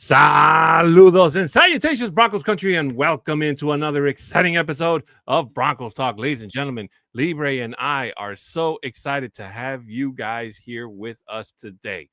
Saludos and salutations, Broncos Country, and welcome into another exciting episode of Broncos Talk. Ladies and gentlemen, Libre and I are so excited to have you guys here with us today.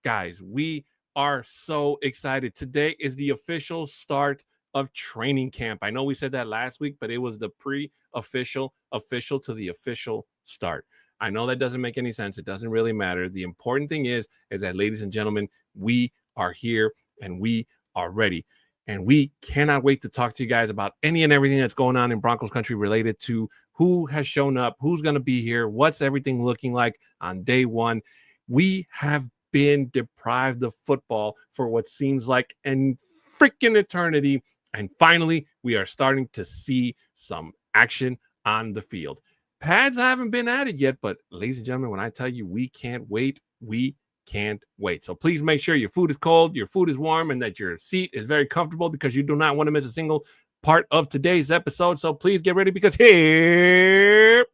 Guys, we are so excited. Today is the official start of training camp. I know we said that last week, but it was the pre-official, official to the official start. I know that doesn't make any sense. It doesn't really matter. The important thing is that, ladies and gentlemen, we are here and we are ready. And we cannot wait to talk to you guys about any and everything that's going on in Broncos Country related to who has shown up, who's going to be here, what's everything looking like on day one. We have been deprived of football for what seems like a freaking eternity. And finally, we are starting to see some action on the field. Pads haven't been added yet, but ladies and gentlemen, when I tell you we can't wait, we can't wait. So please make sure your food is cold, your food is warm, and that your seat is very comfortable because you do not want to miss a single part of today's episode. So please get ready because here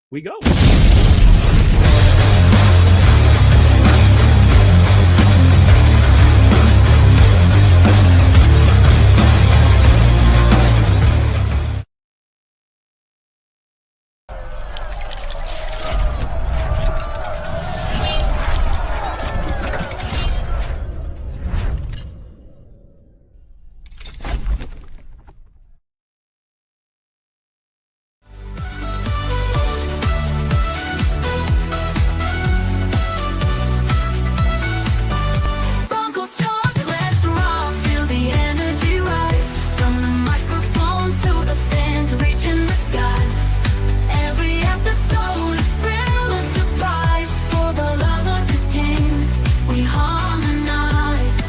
we go. Broncos talk, let's rock, feel the energy rise. From the microphone to the fans reaching the skies. Every episode is thrill and surprise. For the love of the game, we harmonize.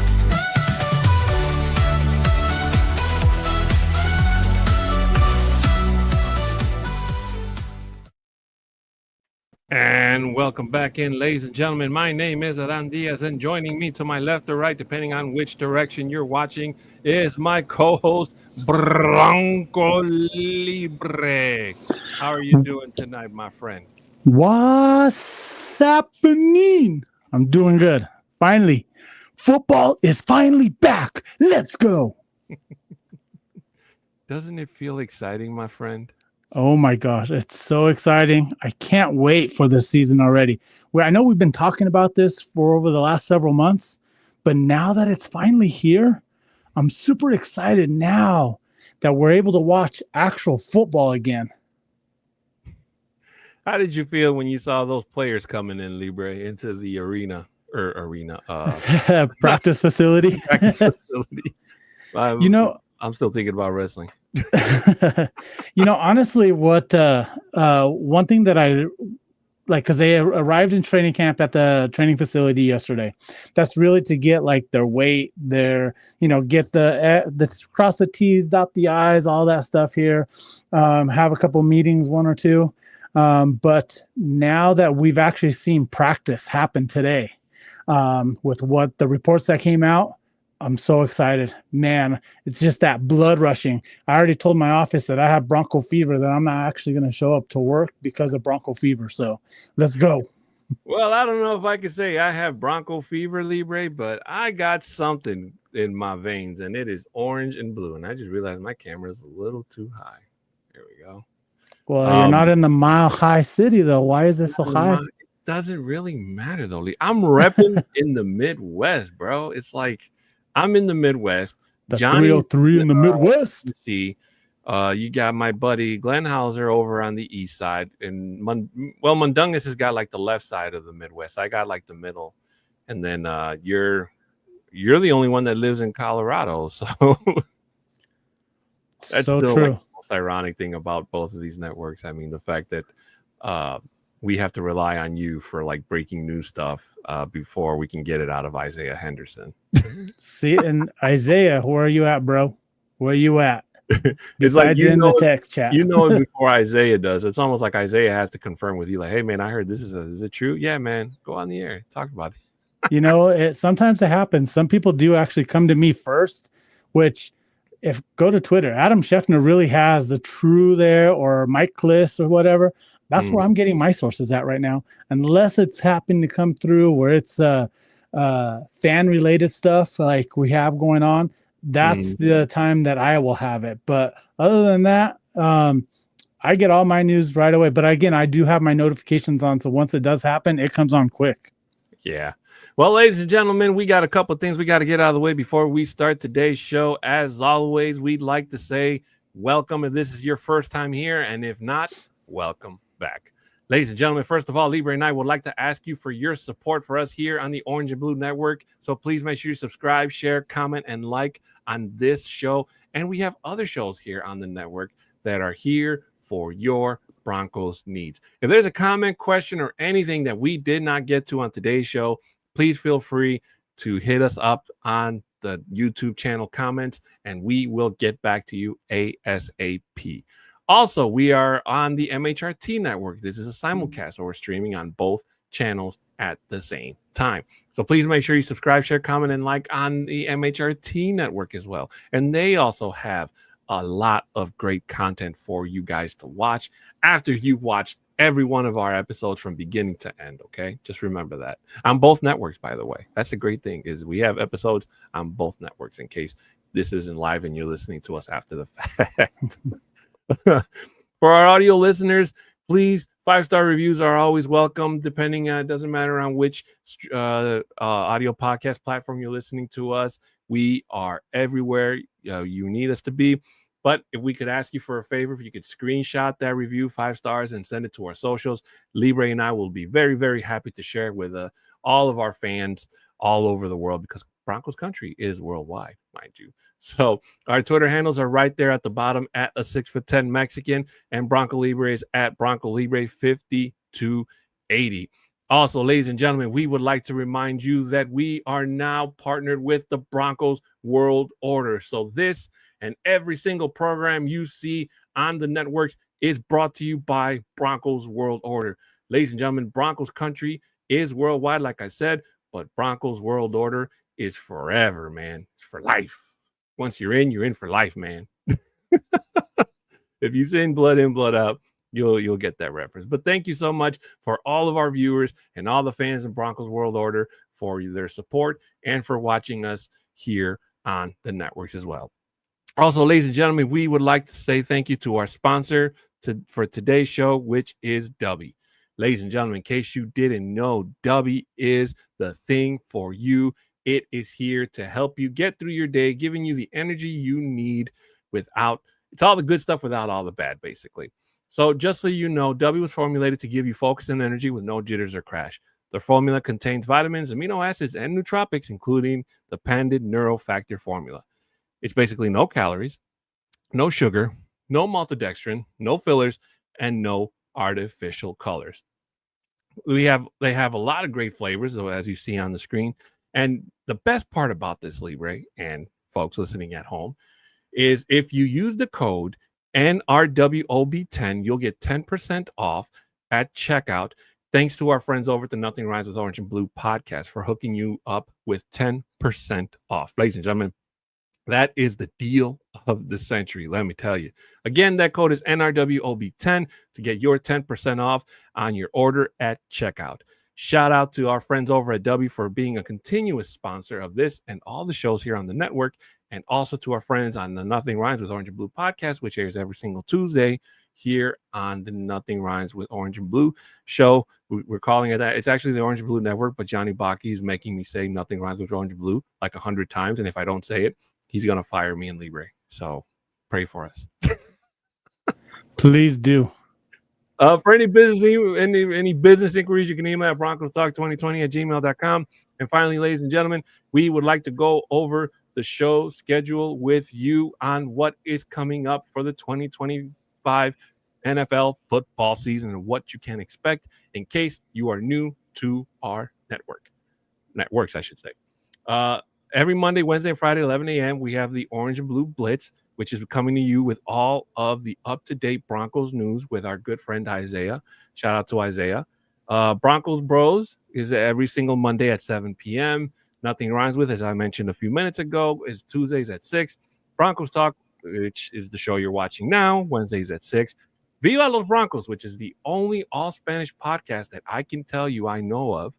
And welcome back in, ladies and gentlemen. My name is Adan Diaz, and joining me to my left or right, depending on which direction you're watching, is my co-host, Bronco Libre. How are you doing tonight, my friend? What's happening? I'm doing good. Finally, football is finally back. Let's go. Doesn't it feel exciting, my friend? Oh my gosh, it's so exciting. I can't wait for this season already. I know we've been talking about this for over the last several months, but now that it's finally here, I'm super excited now that we're able to watch actual football again. How did you feel when you saw those players coming in, Libre, into the Practice facility. practice facility? You know, I'm still thinking about wrestling. Honestly, what one thing that I like, because they arrived in training camp at the training facility yesterday, that's really to get like their weight, get the cross the T's, dot the I's, all that stuff here, have a couple meetings, one or two, but now that we've actually seen practice happen today, with what the reports that came out, I'm so excited, man. It's just that blood rushing. I already told my office that I have Bronco fever, that I'm not actually going to show up to work because of Bronco fever. So let's go. Well, I don't know if I can say I have Bronco fever, Libre, but I got something in my veins, and it is orange and blue. And I just realized my camera is a little too high. There we go. Well, you're not in the Mile High City, though. Why is it so high? It doesn't really matter, though. I'm repping in the Midwest, bro. It's like I'm in the Midwest. The Johnny 303 in the Midwest. See, you got my buddy Glenn Hauser over on the east side, and Mundungus has got like the left side of the Midwest. I got like the middle, and then you're the only one that lives in Colorado, so that's so still true. like the most ironic thing about both of these networks. I mean, the fact that we have to rely on you for like breaking news stuff before we can get it out of Isaiah Henderson. See, and Isaiah, where are you at, bro? Where are you at? It's Besides in the text chat. You know it before Isaiah does. It's almost like Isaiah has to confirm with you, like, hey, man, I heard is it true? Yeah, man, go on the air. Talk about it. Sometimes it happens. Some people do actually come to me first, which go to Twitter. Adam Scheffner really has the true there, or Mike Kliss or whatever. That's where I'm getting my sources at right now. Unless it's happened to come through where it's fan related stuff like we have going on, that's Mm-hmm. the time that I will have it. But other than that, I get all my news right away. But again, I do have my notifications on, so once it does happen, it comes on quick. Yeah. Well, ladies and gentlemen, we got a couple of things we got to get out of the way before we start today's show. As always, we'd like to say welcome if this is your first time here, and if not, welcome back. Ladies and gentlemen, first of all, Libre and I would like to ask you for your support for us here on the Orange and Blue Network. So please make sure you subscribe, share, comment, and like on this show. And we have other shows here on the network that are here for your Broncos needs. If there's a comment, question, or anything that we did not get to on today's show, please feel free to hit us up on the YouTube channel comments, and we will get back to you ASAP. Also, we are on the MHRT network. This is a simulcast, so we're streaming on both channels at the same time. So please make sure you subscribe, share, comment, and like on the MHRT network as well. And they also have a lot of great content for you guys to watch after you've watched every one of our episodes from beginning to end. Okay, just remember that on both networks, by the way. That's the great thing, is we have episodes on both networks in case this isn't live and you're listening to us after the fact. For our audio listeners, please, 5-star reviews are always welcome, depending on, it doesn't matter on which audio podcast platform you're listening to us. We are everywhere you need us to be. But if we could ask you for a favor, if you could screenshot that review, 5 stars, and send it to our socials, Libre and I will be very, very happy to share it with all of our fans all over the world, because Broncos Country is worldwide, mind you. So our Twitter handles are right there at the bottom, at a 6'10" Mexican, and Bronco Libre is at Bronco Libre 5280. Also, ladies and gentlemen, we would like to remind you that we are now partnered with the Broncos World Order. So this and every single program you see on the networks is brought to you by Broncos World Order. Ladies and gentlemen, Broncos Country is worldwide, like I said, but Broncos World Order is forever, man. It's for life. Once you're in for life, man. If you sing blood in, blood out, you'll get that reference. But thank you so much for all of our viewers and all the fans in Broncos World Order for their support and for watching us here on the networks as well. Also, ladies and gentlemen, we would like to say thank you to our sponsor for today's show, which is Dubby. Ladies and gentlemen, in case you didn't know, Dubby is the thing for you. It is here to help you get through your day, giving you the energy you need without, it's all the good stuff without all the bad, basically. So just so you know, Dubby was formulated to give you focus and energy with no jitters or crash. The formula contains vitamins, amino acids, and nootropics, including the Pandid Neurofactor formula. It's basically no calories, no sugar, no maltodextrin, no fillers, and no artificial colors. They have a lot of great flavors, as you see on the screen. And the best part about this, Libre, and folks listening at home, is if you use the code NRWOB10, you'll get 10% off at checkout. Thanks to our friends over at the Nothing Rhymes with Orange and Blue podcast for hooking you up with 10% off. Ladies and gentlemen, that is the deal of the century, let me tell you. Again, that code is NRWOB10 to get your 10% off on your order at checkout. Shout out to our friends over at W for being a continuous sponsor of this and all the shows here on the network, and also to our friends on the Nothing Rhymes with Orange and Blue podcast, which airs every single Tuesday here on the Nothing Rhymes with Orange and Blue show. We're calling it that. It's actually the Orange and Blue Network, but Johnny Baki is making me say Nothing Rhymes with Orange and Blue like 100 times, and if I don't say it, he's going to fire me and Libre. So pray for us. Please do. For any business inquiries, you can email at broncostalk2020@gmail.com. And finally, ladies and gentlemen, we would like to go over the show schedule with you on what is coming up for the 2025 NFL football season and what you can expect in case you are new to our networks, I should say. Every Monday, Wednesday, and Friday, 11 a.m., we have the Orange and Blue Blitz, which is coming to you with all of the up-to-date Broncos news with our good friend Isaiah. Shout out to Isaiah. Broncos Bros is every single Monday at 7 p.m. Nothing Rhymes with, as I mentioned a few minutes ago, is Tuesdays at 6. Broncos Talk, which is the show you're watching now, Wednesdays at 6. Viva los Broncos, which is the only all-Spanish podcast that I can tell you I know of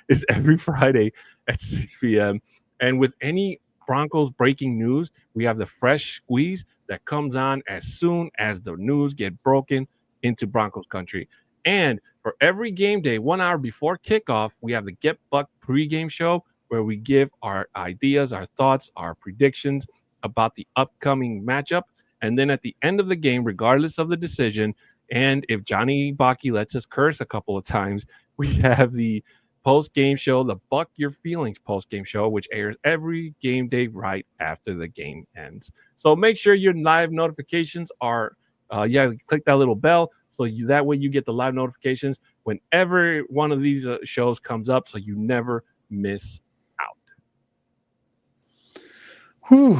is every Friday at 6 p.m. And with any Broncos breaking news, we have the fresh squeeze that comes on as soon as the news get broken into Broncos country. And for every game day, 1 hour before kickoff, we have the Get Buck pregame show where we give our ideas, our thoughts, our predictions about the upcoming matchup. And then at the end of the game, regardless of the decision, and if Johnny Baki lets us curse a couple of times, we have the post-game show, the Buck Your Feelings post-game show, which airs every game day right after the game ends. So make sure your live notifications are, click that little bell so that way you get the live notifications whenever one of these shows comes up, so you never miss out. Whew.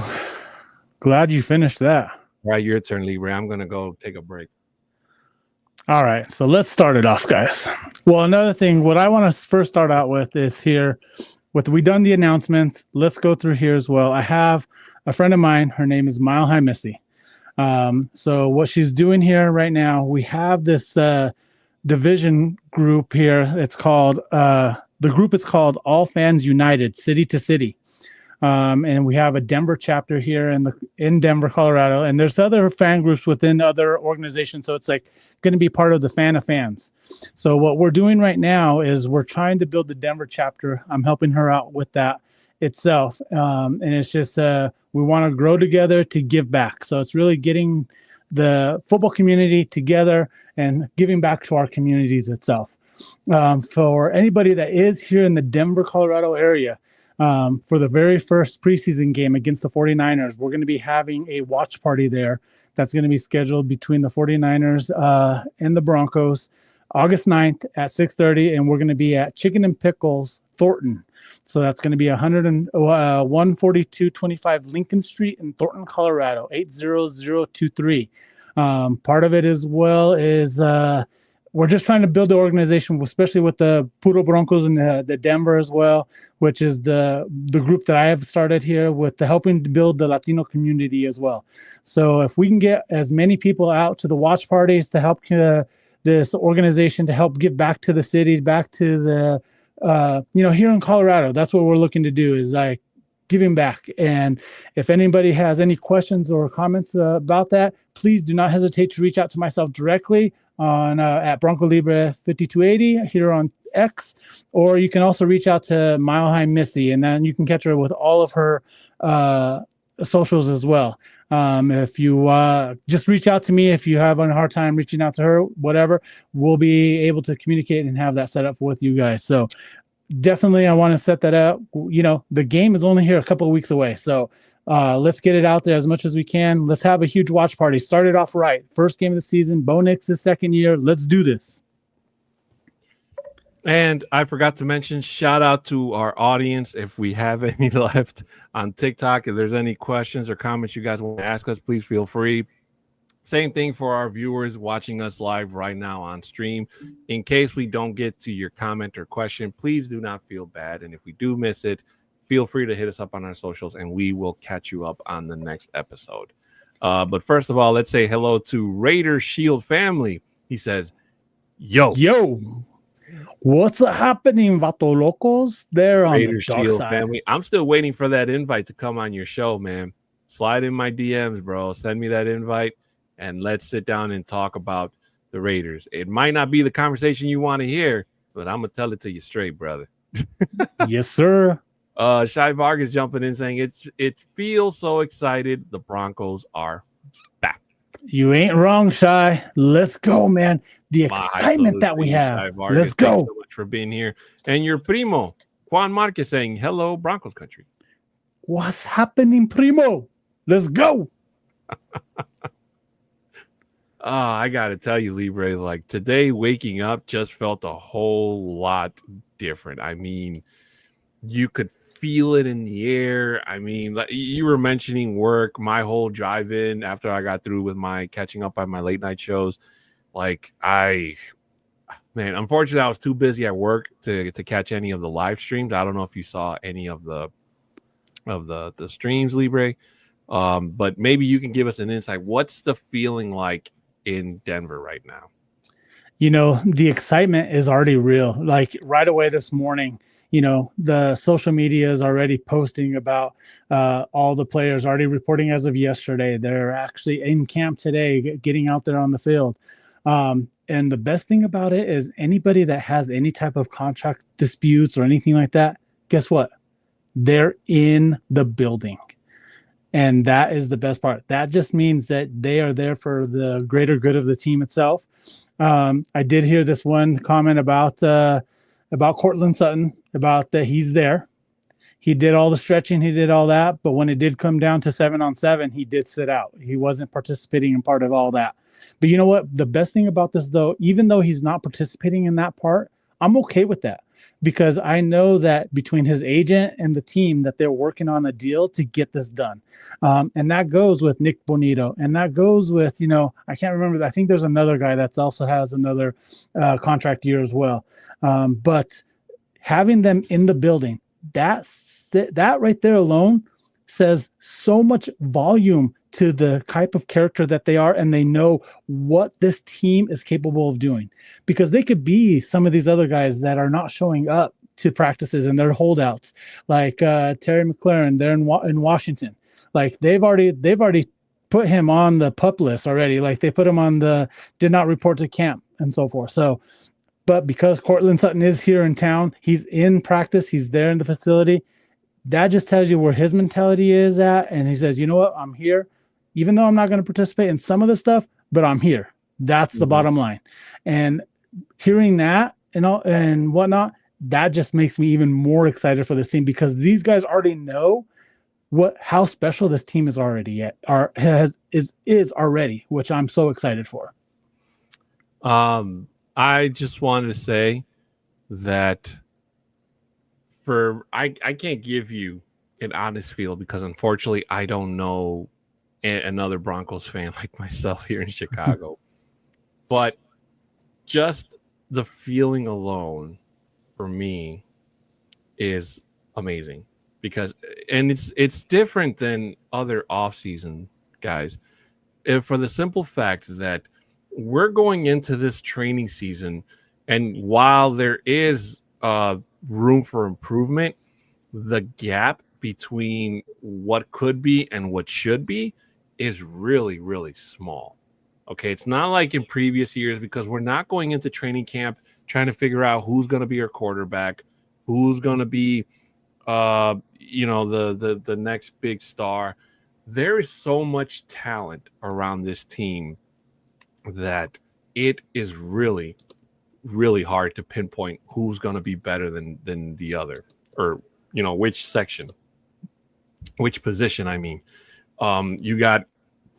Glad you finished that. All right, your turn, Libre. I'm going to go take a break. All right, so let's start it off, guys. Well, another thing, what I want to first start out with is here, we done the announcements. Let's go through here as well. I have a friend of mine. Her name is Mile High Missy. So what she's doing here right now, we have this division group here. It's called the group is called All Fans United, City to City. And we have a Denver chapter here in Denver, Colorado, and there's other fan groups within other organizations. So it's like going to be part of the fan of fans. So what we're doing right now is we're trying to build the Denver chapter. I'm helping her out with that itself. And it's just, we want to grow together to give back. So it's really getting the football community together and giving back to our communities itself. For anybody that is here in the Denver, Colorado area, for the very first preseason game against the 49ers, we're going to be having a watch party there that's going to be scheduled between the 49ers and the Broncos August 9th at 6:30, and we're going to be at Chicken and Pickles Thornton. So that's going to be 14225 Lincoln Street in Thornton, Colorado, 80023. Part of it as well is we're just trying to build the organization, especially with the Puro Broncos and the Denver as well, which is the group that I have started here with the helping to build the Latino community as well. So if we can get as many people out to the watch parties to help this organization to help give back to the city, back to the, here in Colorado, that's what we're looking to do is like giving back. And if anybody has any questions or comments about that, please do not hesitate to reach out to myself directly on at Bronco Libre 5280 here on X, or you can also reach out to Mile High Missy, and then you can catch her with all of her socials as well. If you just reach out to me if you have a hard time reaching out to her, whatever, we'll be able to communicate and have that set up with you guys. So definitely I want to set that up. The game is only here a couple of weeks away, so let's get it out there as much as we can. Let's have a huge watch party. Start it off right. First game of the season. Bo Nix's second year. Let's do this. And I forgot to mention, shout out to our audience. If we have any left on TikTok, if there's any questions or comments you guys want to ask us, please feel free. Same thing for our viewers watching us live right now on stream. In case we don't get to your comment or question, please do not feel bad. And if we do miss it, feel free to hit us up on our socials and we will catch you up on the next episode. But first of all, let's say hello to Raider Shield family. He says, Yo. What's happening, Vato Locos? They're on Raider the dark Shield side. family. I'm still waiting for that invite to come on your show, man. Slide in my DMs, bro. Send me that invite and let's sit down and talk about the Raiders. It might not be the conversation you want to hear, but I'm going to tell it to you straight, brother. Yes, sir. Shai Vargas jumping in saying it feels so excited. The Broncos are back. You ain't wrong, Shai. Let's go, man. The excitement that we have. Let's go. Thanks so much for being here. And your primo, Juan Marquez, saying hello, Broncos country. What's happening, primo? Let's go. I got to tell you, Libre, like today waking up just felt a whole lot different. I mean, you could feel it in the air. I mean, like you were mentioning work, my whole drive in after I got through with my catching up on my late night shows. Like unfortunately I was too busy at work to catch any of the live streams. I don't know if you saw any of the streams, Libre. But maybe you can give us an insight. What's the feeling like in Denver right now? the excitement is already real. Like right away this morning, the social media is already posting about all the players already reporting as of yesterday. They're actually in camp today, getting out there on the field. And the best thing about it is anybody that has any type of contract disputes or anything like that, guess what? They're in the building. And that is the best part. That just means that they are there for the greater good of the team itself. I did hear this one comment about Cortland Sutton, about that he's there. He did all the stretching, he did all that, but when it did come down to 7-on-7, he did sit out. He wasn't participating in part of all that. But you know what? The best thing about this, though, even though he's not participating in that part, I'm okay with that, because I know that between his agent and the team that they're working on a deal to get this done. And that goes with Nick Bonito, and that goes with, I can't remember. I think there's another guy that's also has another contract year as well. But having them in the building, that right there alone says so much volume to the type of character that they are, and they know what this team is capable of doing, because they could be some of these other guys that are not showing up to practices and they're holdouts, like Terry McLaurin. They're in Washington. Like they've already put him on the PUP list already. Like they put him on the did not report to camp and so forth. So, but because Cortland Sutton is here in town, he's in practice, he's there in the facility. That just tells you where his mentality is at. And he says, you know what, I'm here, even though I'm not going to participate in some of the stuff, but I'm here. That's the bottom line. And hearing that and whatnot, that just makes me even more excited for this team, because these guys already know how special this team is already is already, which I'm so excited for. I just wanted to say that I can't give you an honest feel, because unfortunately I don't know another Broncos fan like myself here in Chicago. But just the feeling alone for me is amazing, because it's different than other offseason guys, for the simple fact that we're going into this training season, and while there is room for improvement, the gap between what could be and what should be is really, really small. Okay, it's not like in previous years, because we're not going into training camp trying to figure out who's going to be our quarterback, who's going to be the next big star. There is so much talent around this team that it is really, really hard to pinpoint who's going to be better than the other, or which position. I mean, you got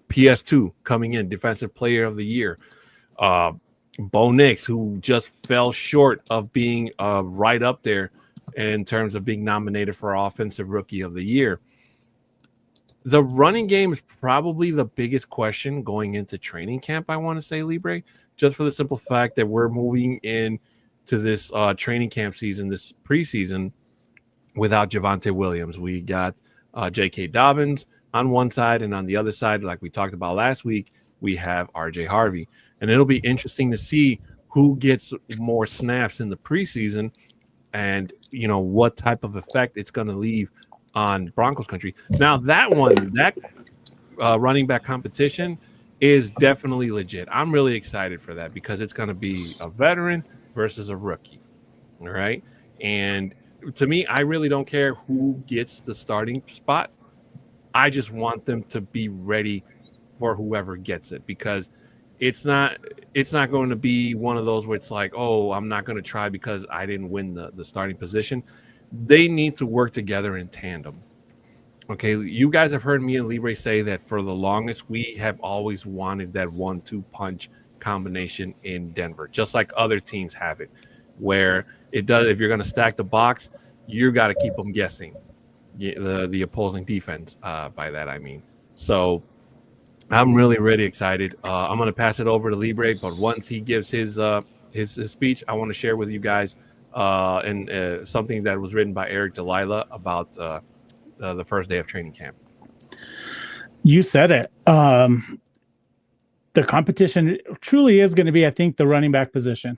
PS2 coming in, Defensive Player of the Year. Bo Nix, who just fell short of being right up there in terms of being nominated for Offensive Rookie of the Year. The running game is probably the biggest question going into training camp, I want to say, Libre, just for the simple fact that we're moving in to this training camp season, this preseason, without Javonte Williams. We got J.K. Dobbins on one side, and on the other side, like we talked about last week, we have R.J. Harvey. And it'll be interesting to see who gets more snaps in the preseason, and what type of effect it's going to leave on Broncos Country. Now that running back competition is definitely legit. I'm really excited for that, because it's going to be a veteran versus a rookie. All right. And to me, I really don't care who gets the starting spot. I just want them to be ready for whoever gets it, because it's not going to be one of those where it's like, oh, I'm not going to try because I didn't win the starting position. They need to work together in tandem. Okay, you guys have heard me and Libre say that for the longest, we have always wanted that 1-2 punch combination in Denver, just like other teams have it, where it does. If you're going to stack the box, you got to keep them guessing, the opposing defense. By that I mean, so I'm really, really excited. I'm going to pass it over to Libre, but once he gives his speech, I want to share with you guys and something that was written by Eric Delilah about the first day of training camp. You said it. The the competition truly is going to be, I think, the running back position.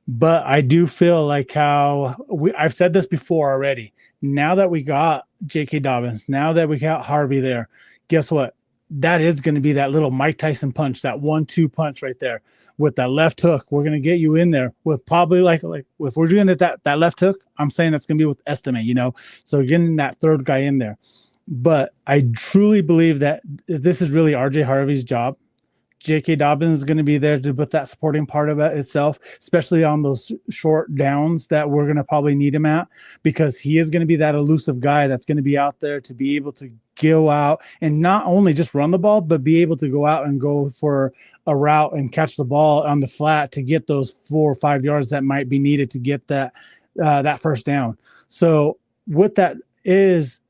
But I do feel like I've said this before already. Now that we got J.K. Dobbins, now that we got Harvey there, guess what? That is going to be that little Mike Tyson punch, that 1-2 punch right there with that left hook. We're going to get you in there with probably like if we're doing that left hook, I'm saying that's going to be with Estime, so getting that third guy in there. But I truly believe that this is really RJ Harvey's job. J.K. Dobbins is going to be there to put that supporting part of it itself, especially on those short downs that we're going to probably need him at, because he is going to be that elusive guy that's going to be out there to be able to go out and not only just run the ball, but be able to go out and go for a route and catch the ball on the flat to get those 4 or 5 yards that might be needed to get that first down. So with that is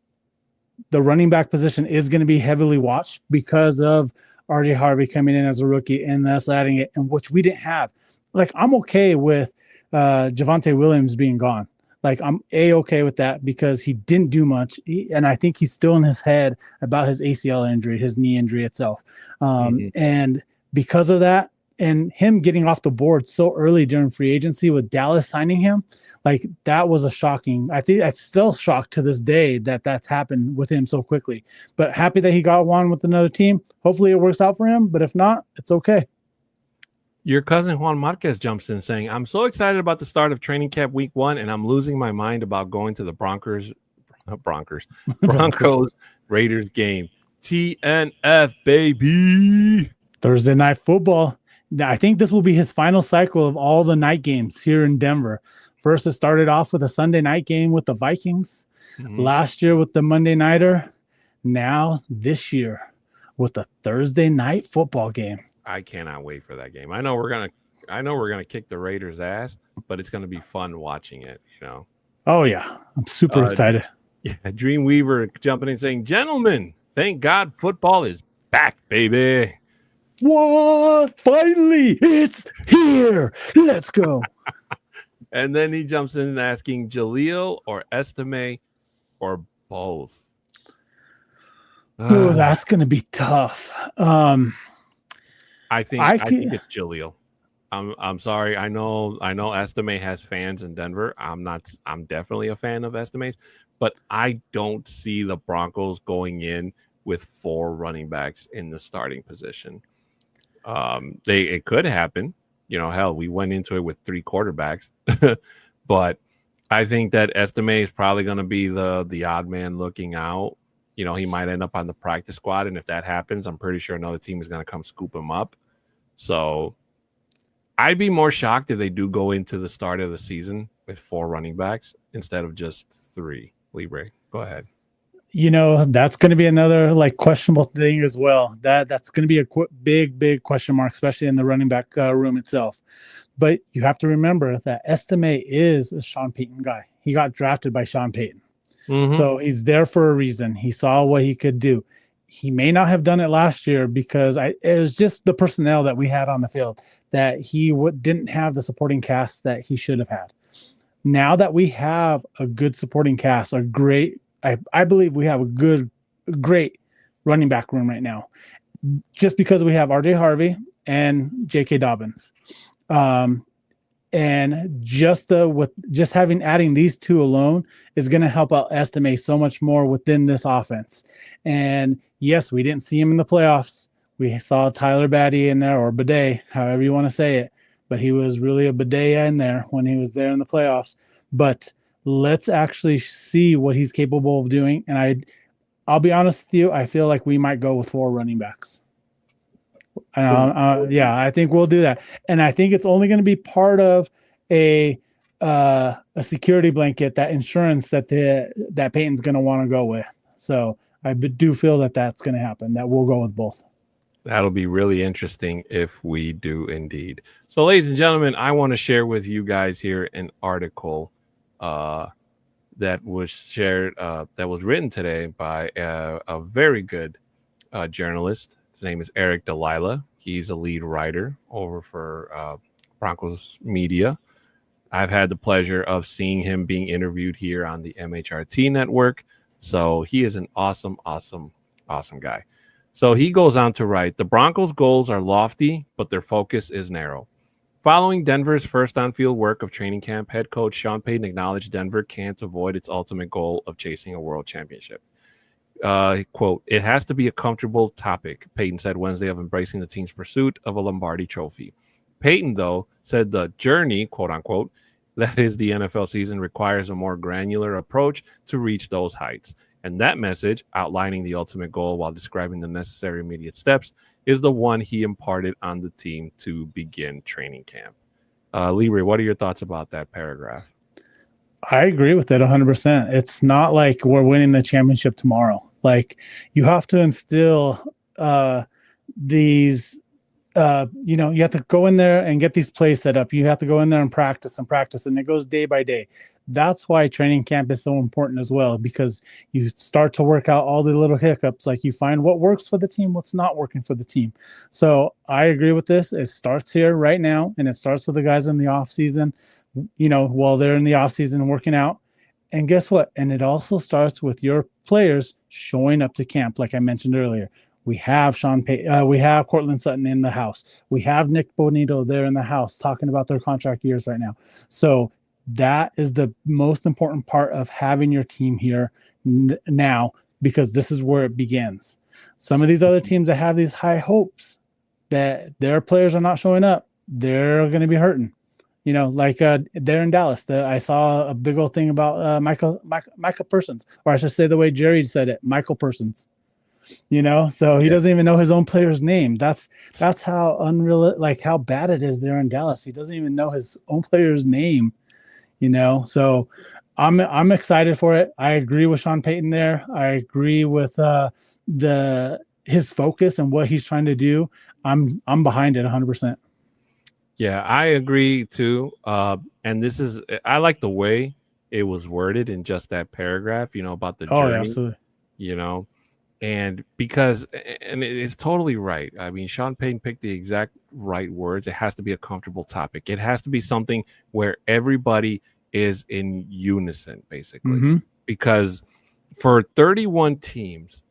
the running back position is going to be heavily watched because of RJ Harvey coming in as a rookie and us adding it, and which we didn't have. Like, I'm okay with Javonte Williams being gone. Like, I'm okay with that because he didn't do much. And I think he's still in his head about his ACL injury, his knee injury itself. And because of that, and him getting off the board so early during free agency with Dallas signing him, like, that was a shocking. I think it's still shocked to this day that that's happened with him so quickly. But happy that he got one with another team. Hopefully it works out for him. But if not, it's okay. Your cousin Juan Marquez jumps in saying, I'm so excited about the start of training camp week 1, and I'm losing my mind about going to the Broncos Raiders game. TNF, baby. Thursday night football. I think this will be his final cycle of all the night games here in Denver. First, it started off with a Sunday night game with the Vikings. Last year with the Monday nighter. Now this year with the Thursday night football game. I cannot wait for that game. I know we're gonna kick the Raiders' ass, but it's gonna be fun watching it. Oh yeah, I'm super excited. Yeah, Dreamweaver jumping in saying, "Gentlemen, thank God football is back, baby." What? Finally, it's here. Let's go. And then he jumps in asking, Jaleel or Estime or both? Oh, that's gonna be tough. I think it's Jaleel. I'm sorry. I know Estime has fans in Denver. I'm definitely a fan of Estime's, but I don't see the Broncos going in with 4 running backs in the starting position. It could happen. Hell, we went into it with 3 quarterbacks, but I think that Estime is probably going to be the odd man looking out. He might end up on the practice squad, and if that happens, I'm pretty sure another team is going to come scoop him up. So I'd be more shocked if they do go into the start of the season with 4 running backs instead of just 3. Libre, go ahead. That's going to be another questionable thing as well. That's going to be a big question mark, especially in the running back room itself. But you have to remember that Estime is a Sean Payton guy. He got drafted by Sean Payton. So he's there for a reason. He saw what he could do. He may not have done it last year because it was just the personnel that we had on the field that he didn't have the supporting cast that he should have had. Now that we have a good supporting cast, I believe we have a great running back room right now, just because we have RJ Harvey and J.K. Dobbins. And just adding these 2 alone is going to help out Estime so much more within this offense. And yes, we didn't see him in the playoffs. We saw Tyler Batty in there, or Bidet, however you want to say it, but he was really a bidet in there when he was there in the playoffs. But let's actually see what he's capable of doing. And I'll be honest with you, I feel like we might go with 4 running backs. I think we'll do that. And I think it's only going to be part of a security blanket, that insurance that Peyton's going to want to go with. So I do feel that that's going to happen, that we'll go with both. That'll be really interesting if we do indeed. So, ladies and gentlemen, I want to share with you guys here an article that was shared, that was written today by a very good journalist. His name is Eric Delilah. He's a lead writer over for Broncos Media. I've had the pleasure of seeing him being interviewed here on the MHRT network. So he is an awesome guy. So he goes on to write, the Broncos' goals are lofty, but their focus is narrow. Following Denver's first on-field work of training camp, head coach Sean Payton acknowledged Denver can't avoid its ultimate goal of chasing a world championship. Quote, it has to be a comfortable topic, Payton said Wednesday, of embracing the team's pursuit of a Lombardi trophy. Payton, though, said the journey, quote unquote, that is the NFL season, requires a more granular approach to reach those heights. And that message, outlining the ultimate goal while describing the necessary immediate steps, is the one he imparted on the team to begin training camp. Libre, what are your thoughts about that paragraph? I agree with it 100%. It's not like we're winning the championship tomorrow. Like, you have to instill these, you have to go in there and get these plays set up. You have to go in there and practice, and it goes day by day. That's why training camp is so important as well, because you start to work out all the little hiccups. Like, you find what works for the team, what's not working for the team. So I agree with this. It starts here right now, and it starts with the guys in the off season, while they're in the off season working out. And guess what? And it also starts with your players showing up to camp. Like I mentioned earlier, we have we have Cortland Sutton in the house. We have Nick Bonito there in the house talking about their contract years right now. So that is the most important part of having your team here now, because this is where it begins. Some of these other teams that have these high hopes that their players are not showing up, they're going to be hurting. Like there in Dallas, I saw a big old thing about Michael Persons, or I should say the way Jerry said it, Michael Persons. So he doesn't even know his own player's name. That's how unreal, like how bad it is there in Dallas. He doesn't even know his own player's name. So I'm excited for it. I agree with Sean Payton there. I agree with his focus and what he's trying to do. I'm behind it 100%. Yeah, I agree too. And I like the way it was worded in just that paragraph, about the journey. Oh, absolutely. And because it's totally right. I mean, Sean Payton picked the exact right words. It has to be a comfortable topic. It has to be something where everybody is in unison, basically. Mm-hmm. Because for 31 teams,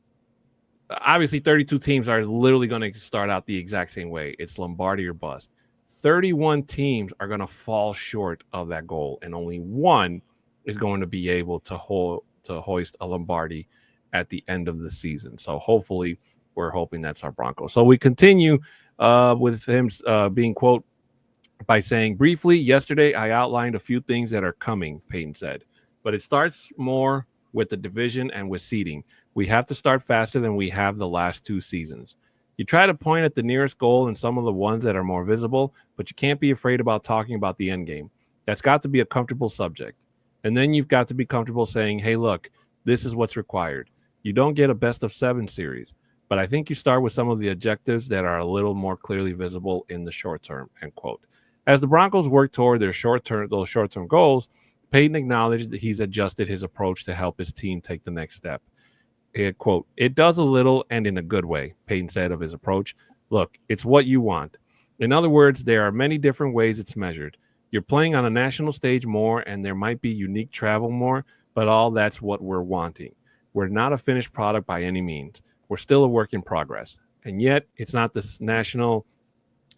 obviously 32 teams are literally going to start out the exact same way. It's Lombardi or bust. 31 teams are going to fall short of that goal, and only one is going to be able to hoist a Lombardi at the end of the season. So hopefully, we're hoping that's our Broncos. So we continue with him being quote by saying, briefly, yesterday I outlined a few things that are coming, Payton said, but it starts more with the division and with seeding. We have to start faster than we have the last two seasons. You try to point at the nearest goal and some of the ones that are more visible, but you can't be afraid about talking about the end game. That's got to be a comfortable subject. And then you've got to be comfortable saying, hey, look, this is what's required. You don't get a best of 7 series, but I think you start with some of the objectives that are a little more clearly visible in the short term, end quote. As the Broncos work toward those short-term goals, Payton acknowledged that he's adjusted his approach to help his team take the next step. Quote, it does a little and in a good way, Payton said of his approach. Look, it's what you want. In other words, there are many different ways it's measured. You're playing on a national stage more, and there might be unique travel more, but all that's what we're wanting. We're not a finished product by any means. We're still a work in progress. And yet, it's not this national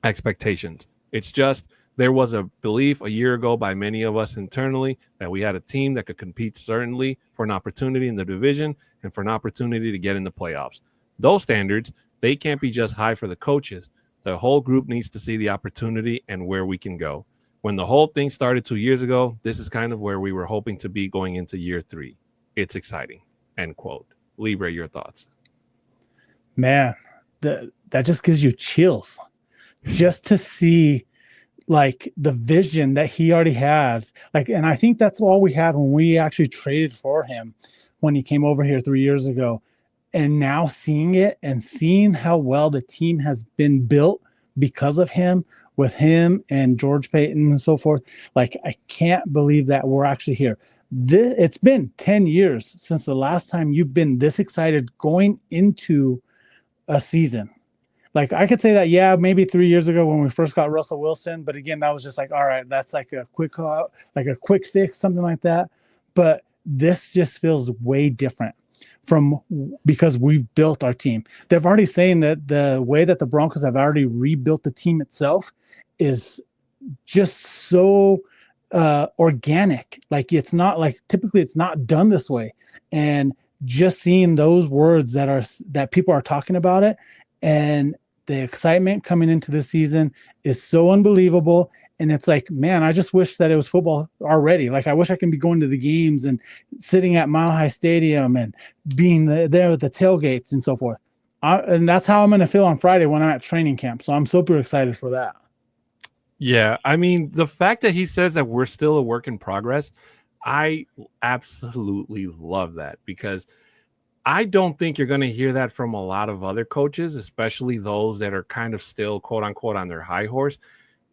expectations. It's just there was a belief a year ago by many of us internally that we had a team that could compete certainly for an opportunity in the division and for an opportunity to get in the playoffs. Those standards, they can't be just high for the coaches. The whole group needs to see the opportunity and where we can go. When the whole thing started 2 years ago, this is kind of where we were hoping to be going into year 3. It's exciting, end quote. Libre, your thoughts? Man, that just gives you chills. Just to see like the vision that he already has. Like, and I think that's all we had when we actually traded for him when he came over here 3 years ago. And now seeing it and seeing how well the team has been built because of him, with him and George Payton and so forth. Like, I can't believe that we're actually here. It's been 10 years since the last time you've been this excited going into a season. Like, I could say that, yeah, maybe 3 years ago when we first got Russell Wilson, but again, that was just like, all right, that's like a quick fix, something like that. But this just feels way different. because we've built our team. They've already saying that the way that the Broncos have already rebuilt the team itself is just so organic. Like it's not like typically it's not done this way. And just seeing those words that people are talking about it, and the excitement coming into this season is so unbelievable. And it's like, man, I just wish that it was football already. Like, I wish I can be going to the games and sitting at Mile High Stadium and being there with the tailgates and so forth. And that's how I'm going to feel on Friday when I'm at training camp. So I'm super excited for that. Yeah, I mean, the fact that he says that we're still a work in progress, I absolutely love that, because I don't think you're going to hear that from a lot of other coaches, especially those that are kind of still, quote unquote, on their high horse.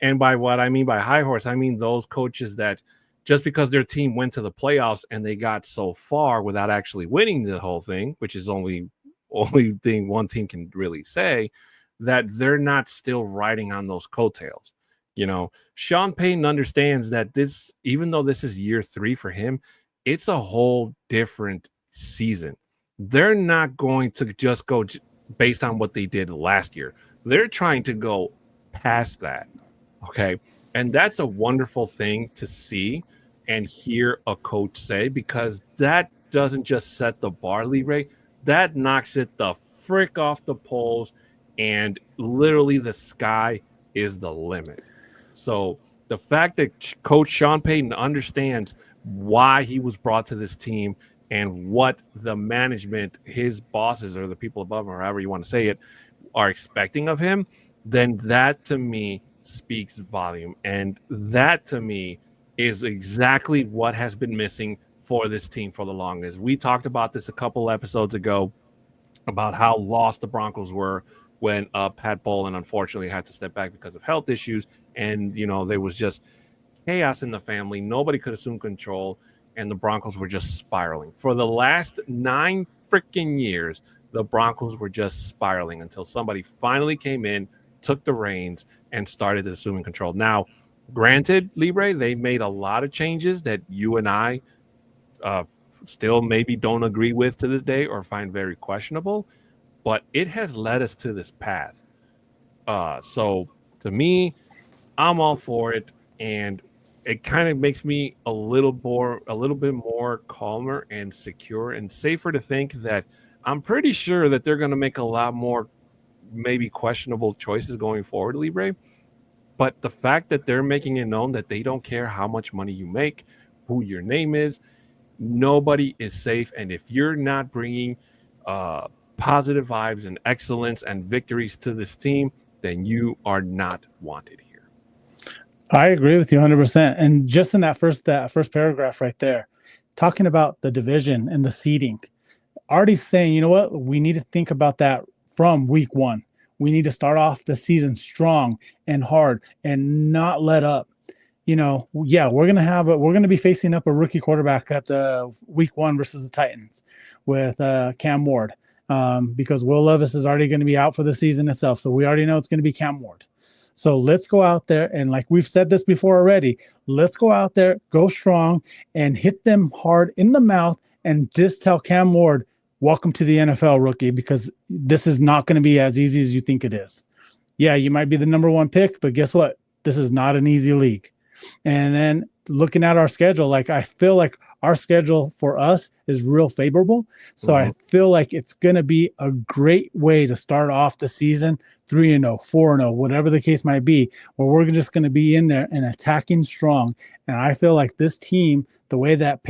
And by what I mean by high horse, I mean those coaches that just because their team went to the playoffs and they got so far without actually winning the whole thing, which is only thing one team can really say, that they're not still riding on those coattails. You know, Sean Payton understands that this, even though this is year 3 for him, it's a whole different season. They're not going to just go based on what they did last year. They're trying to go past that. Okay. And that's a wonderful thing to see and hear a coach say, because that doesn't just set the bar, Libre, that knocks it the frick off the poles, and literally the sky is the limit. So the fact that Coach Sean Payton understands why he was brought to this team and what the management, his bosses or the people above him, or however you want to say it, are expecting of him, then that to me speaks volume. And that to me is exactly what has been missing for this team for the longest. We talked about this a couple episodes ago about how lost the Broncos were when Pat Bowlen unfortunately had to step back because of health issues. And, you know, there was just chaos in the family. Nobody could assume control, and the Broncos were just spiraling. For the last 9 freaking years, the Broncos were just spiraling until somebody finally came in, took the reins, and started assuming control. Now, granted, Libre, they made a lot of changes that you and I still maybe don't agree with to this day or find very questionable, but it has led us to this path. So to me, I'm all for it, and it kind of makes me a little bit more calmer and secure and safer to think that I'm pretty sure that they're going to make a lot more maybe questionable choices going forward, Libre. But the fact that they're making it known that they don't care how much money you make, who your name is, nobody is safe. And if you're not bringing positive vibes and excellence and victories to this team, then you are not wanted here. I agree with you 100%. And just in that first paragraph right there, talking about the division and the seeding, already saying, you know what, we need to think about that from week 1. We need to start off the season strong and hard and not let up. You know, yeah, we're going to be facing up a rookie quarterback at the week 1 versus the Titans with Cam Ward, because Will Levis is already going to be out for the season itself. So we already know it's going to be Cam Ward. So let's go out there, and like we've said this before already, let's go out there, go strong, and hit them hard in the mouth, and just tell Cam Ward, welcome to the NFL, rookie, because this is not going to be as easy as you think it is. Yeah, you might be the number 1 pick, but guess what? This is not an easy league. And then looking at our schedule, like I feel like our schedule for us is real favorable. So I feel like it's going to be a great way to start off the season 3-0, 4-0, whatever the case might be, where we're just going to be in there and attacking strong. And I feel like this team, the way that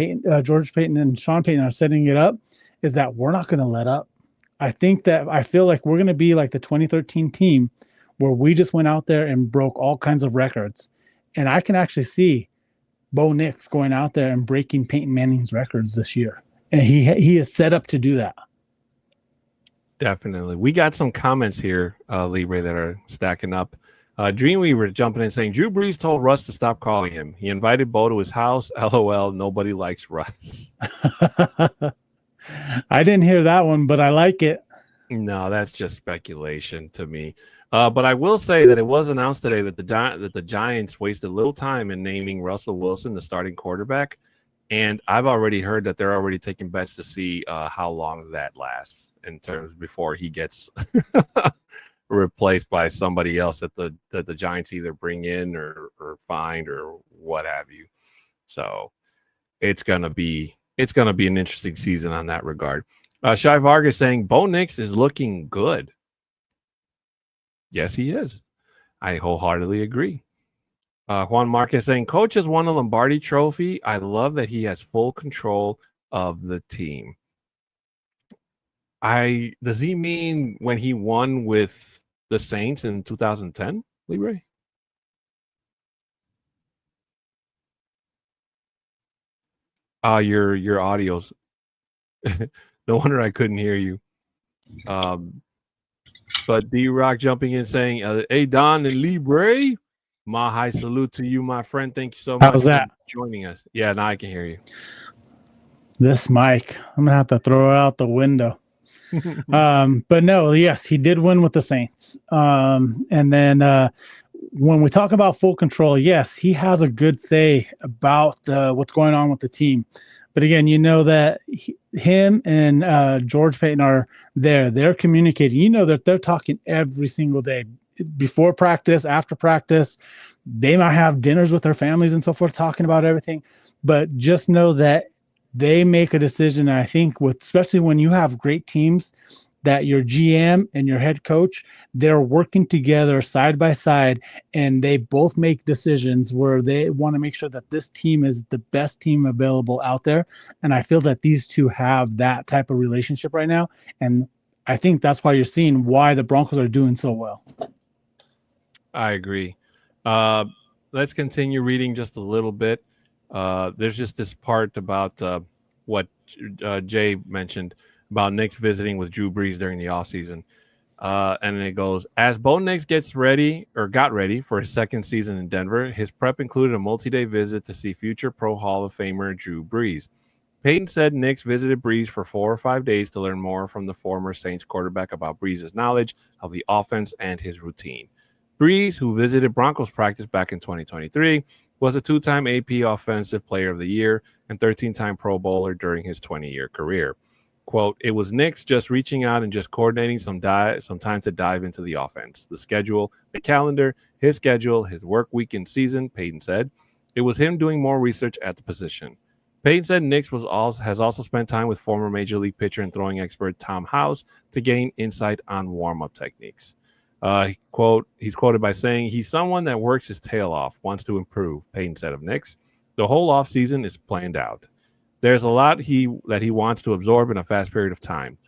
George Payton and Sean Payton are setting it up, is that we're not going to let up. I feel like we're going to be like the 2013 team where we just went out there and broke all kinds of records. And I can actually see Bo Nix going out there and breaking Peyton Manning's records this year. And he is set up to do that. Definitely. We got some comments here, Libre, that are stacking up. Dreamweaver jumping in saying, Drew Brees told Russ to stop calling him. He invited Bo to his house. LOL, nobody likes Russ. I didn't hear that one, but I like it. No, that's just speculation to me. But I will say that it was announced today that the Giants wasted little time in naming Russell Wilson the starting quarterback. And I've already heard that they're already taking bets to see how long that lasts in terms before he gets replaced by somebody else that the Giants either bring in or find or what have you. So it's gonna be an interesting season on that regard. Shai Vargas saying Bo Nix is looking good. Yes, he is. I wholeheartedly agree. Juan Marquez saying, Coach has won a Lombardi trophy. I love that he has full control of the team. Does he mean when he won with the Saints in 2010, Libre? Your audio's no wonder I couldn't hear you. But D-Rock jumping in saying, Adan and Libre, my high salute to you, my friend. Thank you so much How's that? for joining us. Yeah, now I can hear you. This mic, I'm gonna have to throw it out the window. But no, yes, he did win with the Saints. And then when we talk about full control, yes, he has a good say about what's going on with the team. But again, you know that him and George Payton are there. They're communicating. You know that they're talking every single day, before practice, after practice. They might have dinners with their families and so forth, talking about everything. But just know that they make a decision. And I think especially when you have great teams, that your GM and your head coach, they're working together side by side, and they both make decisions where they want to make sure that this team is the best team available out there. And I feel that these two have that type of relationship right now. And I think that's why you're seeing why the Broncos are doing so well. I agree. Let's continue reading just a little bit. There's just this part about what Jay mentioned about Nix visiting with Drew Brees during the offseason. And it goes, as Bo Nix got ready for his second season in Denver, his prep included a multi-day visit to see future Pro Hall of Famer Drew Brees. Payton said Nix visited Brees for 4 or 5 days to learn more from the former Saints quarterback about Brees' knowledge of the offense and his routine. Brees, who visited Broncos practice back in 2023, was a 2-time AP Offensive Player of the Year and 13-time Pro Bowler during his 20-year career. Quote, it was Nix just reaching out and just coordinating some time to dive into the offense, the schedule, the calendar, his schedule, his work week and season, Payton said. It was him doing more research at the position. Payton said Nix has also spent time with former Major League pitcher and throwing expert Tom House to gain insight on warm-up techniques. He's quoted by saying, he's someone that works his tail off, wants to improve, Payton said of Nix. The whole offseason is planned out. There's a lot that he wants to absorb in a fast period of time.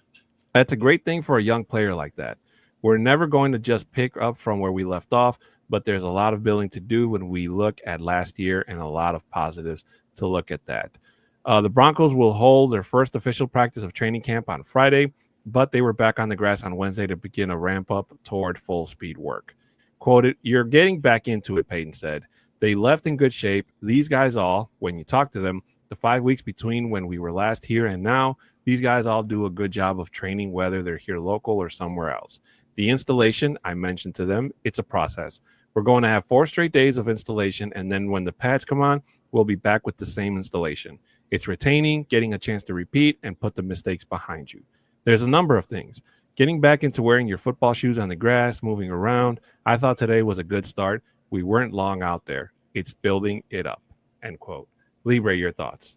That's a great thing for a young player like that. We're never going to just pick up from where we left off, but there's a lot of building to do when we look at last year and a lot of positives to look at that. The Broncos will hold their first official practice of training camp on Friday, but they were back on the grass on Wednesday to begin a ramp up toward full speed work. Quoted, you're getting back into it, Payton said. They left in good shape. These guys all, when you talk to them, the 5 weeks between when we were last here and now, these guys all do a good job of training, whether they're here local or somewhere else. The installation, I mentioned to them, it's a process. We're going to have 4 straight days of installation, and then when the pads come on, we'll be back with the same installation. It's retaining, getting a chance to repeat, and put the mistakes behind you. There's a number of things. Getting back into wearing your football shoes on the grass, moving around. I thought today was a good start. We weren't long out there. It's building it up, end quote. Libre, your thoughts?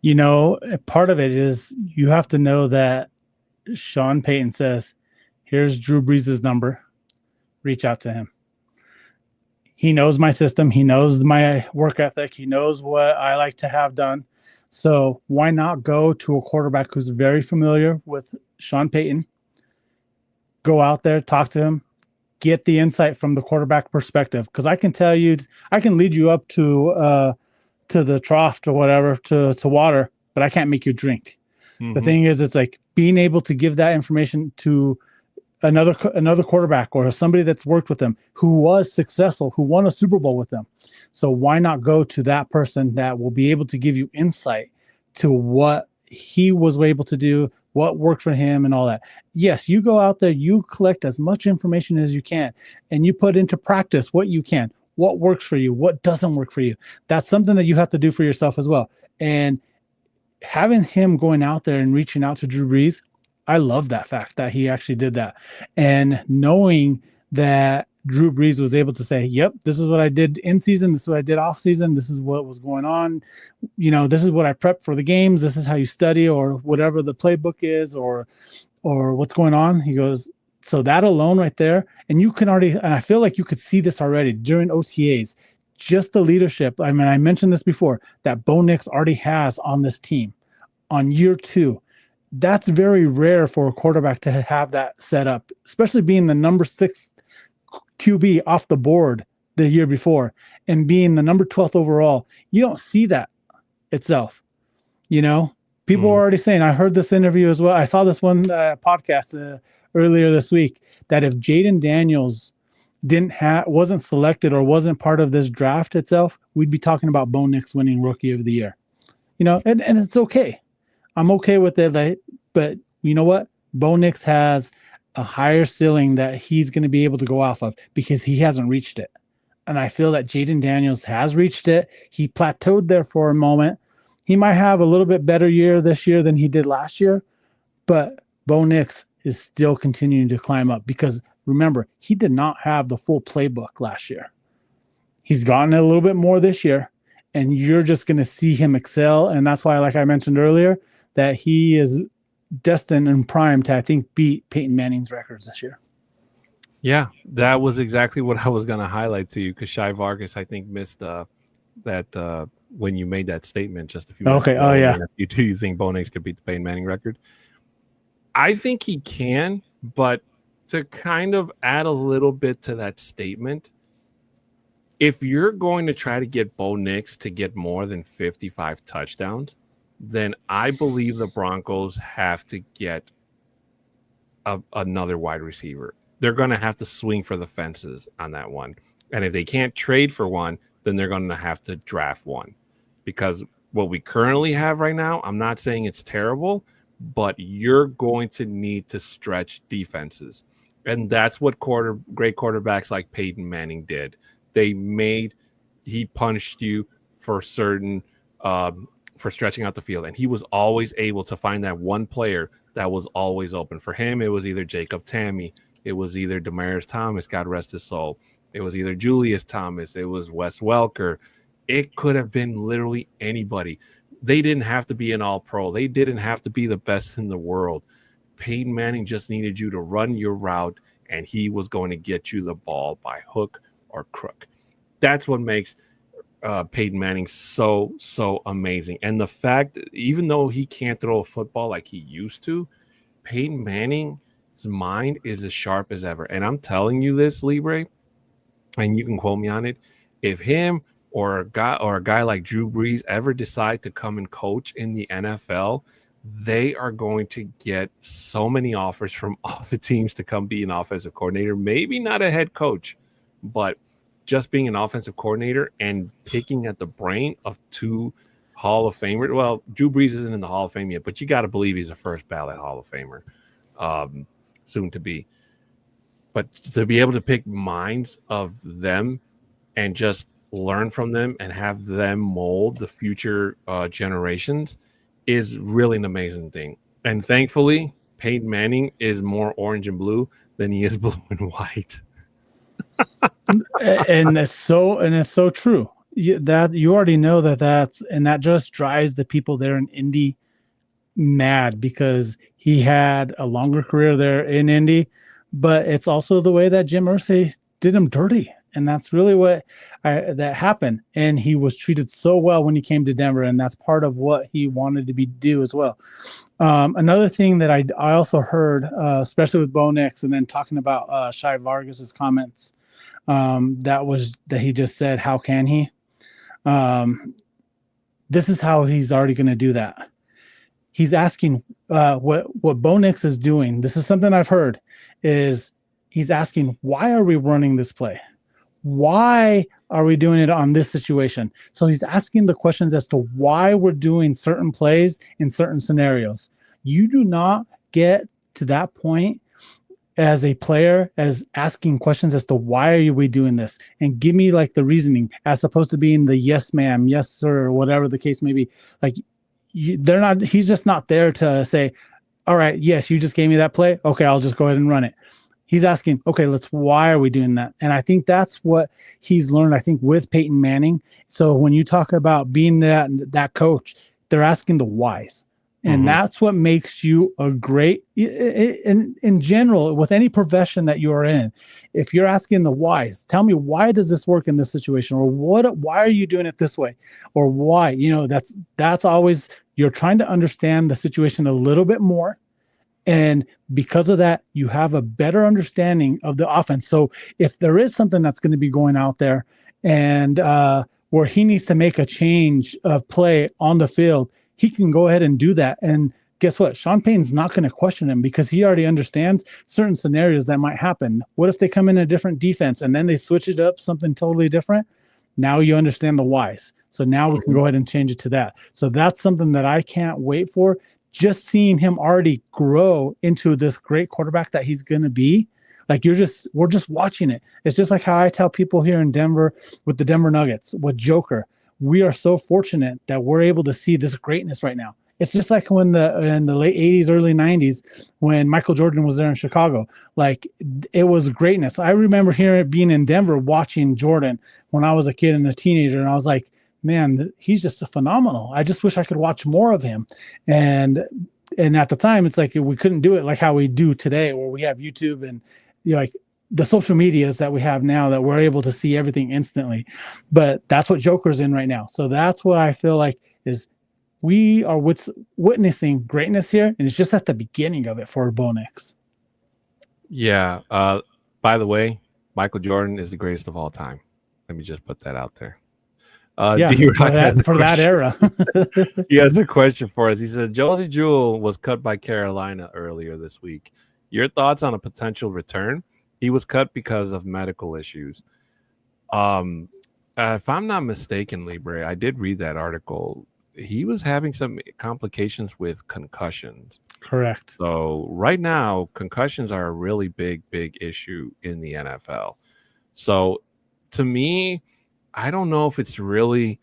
You know, part of it is you have to know that Sean Payton says, here's Drew Brees' number. Reach out to him. He knows my system. He knows my work ethic. He knows what I like to have done. So why not go to a quarterback who's very familiar with Sean Payton? Go out there, talk to him, get the insight from the quarterback perspective. Because I can tell you, I can lead you up to the trough or whatever to water, but I can't make you drink. Mm-hmm. The thing is, it's like being able to give that information to another quarterback or somebody that's worked with them, who was successful, who won a Super Bowl with them. So why not go to that person that will be able to give you insight to what he was able to do, what worked for him and all that. Yes, you go out there, you collect as much information as you can, and you put into practice what you can. what works for you, what doesn't work for you. That's something that you have to do for yourself as well. And having him going out there and reaching out to Drew Brees, I love that fact that he actually did that. And knowing that Drew Brees was able to say, yep, this is what I did in season. This is what I did off season. This is what was going on. This is what I prepped for the games. This is how you study, or whatever the playbook is, or what's going on. He goes, so that alone right there, and you can already, and I feel like you could see this already during OTAs, just the leadership. I mean, I mentioned this before, that Bo Nix already has on this team on year 2. That's very rare for a quarterback to have that set up, especially being the number 6 QB off the board the year before and being the number 12th overall. You don't see that itself. People are already saying, I heard this interview as well. I saw this one podcast earlier this week, that if Jaden Daniels wasn't selected or wasn't part of this draft itself, we'd be talking about Bo Nix winning Rookie of the Year. And it's okay. I'm okay with it. But you know what? Bo Nix has a higher ceiling that he's going to be able to go off of because he hasn't reached it. And I feel that Jaden Daniels has reached it. He plateaued there for a moment. He might have a little bit better year this year than he did last year, but Bo Nix is still continuing to climb up because remember, he did not have the full playbook last year. He's gotten it a little bit more this year, and you're just going to see him excel. And that's why, like I mentioned earlier, that he is destined and primed to, I think, beat Peyton Manning's records this year. Yeah, that was exactly what I was going to highlight to you, because Shai Vargas, I think, missed that when you made that statement just a few minutes ago. Oh, yeah. Do you think Bo Nix could beat the Peyton Manning record? I think he can, but to kind of add a little bit to that statement, if you're going to try to get Bo Nix to get more than 55 touchdowns, then I believe the Broncos have to get another wide receiver. They're going to have to swing for the fences on that one. And if they can't trade for one, then they're going to have to draft one. Because what we currently have right now, I'm not saying it's terrible, but you're going to need to stretch defenses. And that's what great quarterbacks like Peyton Manning did. He punished you for stretching out the field. And he was always able to find that one player that was always open. For him, it was either Jacob Tamme, it was either Demaryius Thomas, God rest his soul. It was either Julius Thomas, it was Wes Welker. It could have been literally anybody. They didn't have to be an all-pro. They didn't have to be the best in the world. Peyton Manning just needed you to run your route, and he was going to get you the ball by hook or crook. That's what makes Peyton Manning so amazing. And the fact that even though he can't throw a football like he used to, Peyton Manning's mind is as sharp as ever. And I'm telling you this, Libre, and you can quote me on it, if him or a guy like Drew Brees ever decide to come and coach in the NFL, they are going to get so many offers from all the teams to come be an offensive coordinator. Maybe not a head coach, but just being an offensive coordinator and picking at the brain of 2 Hall of Famers. Well, Drew Brees isn't in the Hall of Fame yet, but you got to believe he's a first ballot Hall of Famer, soon to be. But to be able to pick minds of them and just learn from them and have them mold the future generations is really an amazing thing. And thankfully, Peyton Manning is more orange and blue than he is blue and white. and it's so true. You already know that just drives the people there in Indy mad, because he had a longer career there in Indy, but it's also the way that Jim Irsay did him dirty. And that's really what that happened. And he was treated so well when he came to Denver, and that's part of what he wanted to do as well. Another thing that I also heard, especially with Bo Nix, and then talking about Shai Vargas's comments, that he just said, "How can he?" This is how he's already going to do that. He's asking what Bo Nix is doing. This is something I've heard. Is he's asking, why are we running this play? Why are we doing it on this situation? So he's asking the questions as to why we're doing certain plays in certain scenarios. You do not get to that point as a player as asking questions as to why are we doing this, and give me like the reasoning, as opposed to being the yes ma'am, yes sir, or whatever the case may be. Like they're not, he's just not there to say, all right, yes, you just gave me that play, okay, I'll just go ahead and run it. He's asking, okay, why are we doing that? And I think that's what he's learned, I think, with Peyton Manning. So when you talk about being that coach, they're asking the whys. And that's what makes you a great, in general, with any profession that you're in. If you're asking the whys, tell me, why does this work in this situation? Or why are you doing it this way? Or why? That's always, you're trying to understand the situation a little bit more. And because of that, you have a better understanding of the offense. So if there is something that's going to be going out there and where he needs to make a change of play on the field, he can go ahead and do that. And guess what? Sean Payton's not going to question him, because he already understands certain scenarios that might happen. What if they come in a different defense and then they switch it up, something totally different? Now you understand the whys. So now we can go ahead and change it to that. So that's something that I can't wait for. Just seeing him already grow into this great quarterback that he's going to be. Like we're just watching it. It's just like how I tell people here in Denver with the Denver Nuggets, with Joker. We are so fortunate that we're able to see this greatness right now. It's just like when in the late 80s, early 90s, when Michael Jordan was there in Chicago. Like, it was greatness. I remember being in Denver watching Jordan when I was a kid and a teenager, and I was like, man, he's just phenomenal. I just wish I could watch more of him. And at the time, it's like we couldn't do it like how we do today, where we have YouTube and like the social medias that we have now, that we're able to see everything instantly. But that's what Joker's in right now. So that's what I feel like is we are witnessing greatness here, and it's just at the beginning of it for Bo Nix. Yeah. By the way, Michael Jordan is the greatest of all time. Let me just put that out there. Yeah, for that era. He has a question for us. He said, Josie Jewell was cut by Carolina earlier this week. Your thoughts on a potential return? He was cut because of medical issues. If I'm not mistaken, Libre, I did read that article. He was having some complications with concussions. Correct. So right now, concussions are a really big issue in the NFL. So to me, I don't know if it's really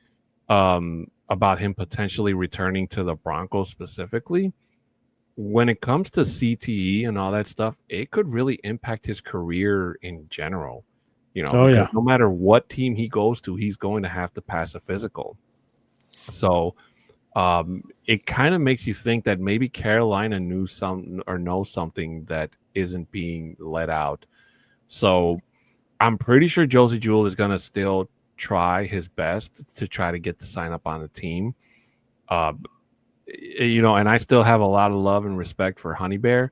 about him potentially returning to the Broncos specifically. When it comes to CTE and all that stuff, it could really impact his career in general. Because no matter what team he goes to, he's going to have to pass a physical. So it kind of makes you think that maybe Carolina knows something that isn't being let out. So I'm pretty sure Josie Jewell is going to still try his best to try to get the sign up on the team. And I still have a lot of love and respect for Honey Bear.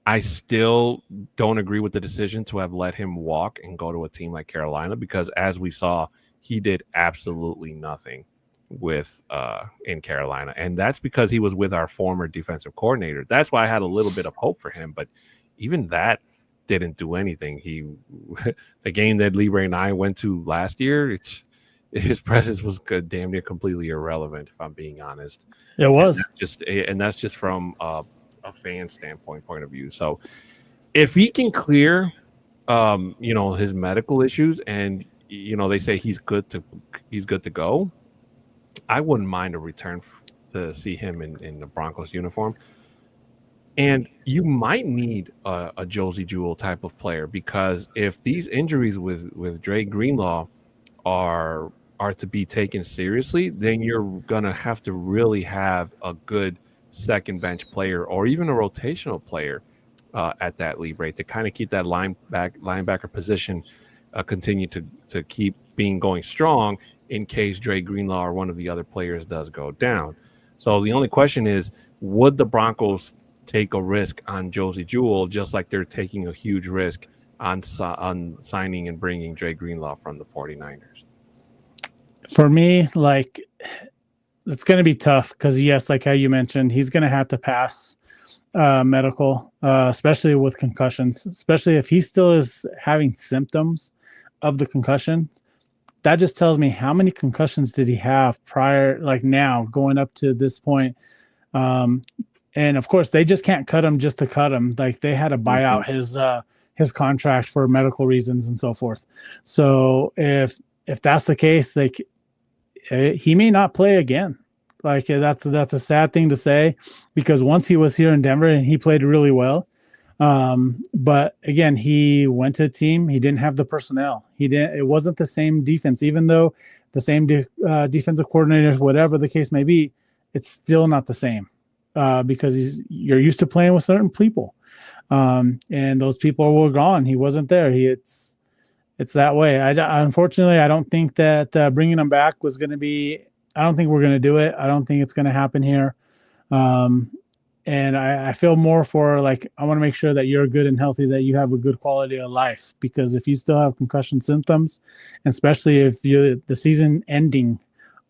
I still don't agree with the decision to have let him walk and go to a team like Carolina, because as we saw, he did absolutely nothing with in Carolina. And that's because he was with our former defensive coordinator. That's why I had a little bit of hope for him. But even that didn't do anything. The game that Libre and I went to last year, his presence was damn near completely irrelevant, if I'm being honest. It was. And that's just from a fan point of view. So if he can clear his medical issues, and they say he's good to go, I wouldn't mind a return to see him in the Broncos uniform. And you might need a Josie Jewell type of player, because if these injuries with Dre Greenlaw are to be taken seriously, then you're gonna have to really have a good second bench player, or even a rotational player at that Libre, to kind of keep that linebacker position continue to keep going strong in case Dre Greenlaw or one of the other players does go down. So the only question is, would the Broncos take a risk on Josie Jewell, just like they're taking a huge risk on signing and bringing Dre Greenlaw from the 49ers? For me, like, it's going to be tough, because yes, like how you mentioned, he's going to have to pass medical, especially with concussions, especially if he still is having symptoms of the concussion. That just tells me, how many concussions did he have prior, like now going up to this point? and of course they just can't cut him just to cut him. Like they had to buy out his contract for medical reasons and so forth. So if that's the case, like he may not play again. Like that's a sad thing to say, because once he was here in Denver and he played really well. But again, he went to a team. He didn't have the personnel. It wasn't the same defense, even though the same defensive coordinators, whatever the case may be, it's still not the same, because you're used to playing with certain people. And those people were gone. He wasn't there. It's that way. Unfortunately, I don't think that bringing him back was going to be. I don't think we're going to do it. I don't think it's going to happen here. And I feel more for, like, I want to make sure that you're good and healthy, that you have a good quality of life. Because if you still have concussion symptoms, especially if the season ending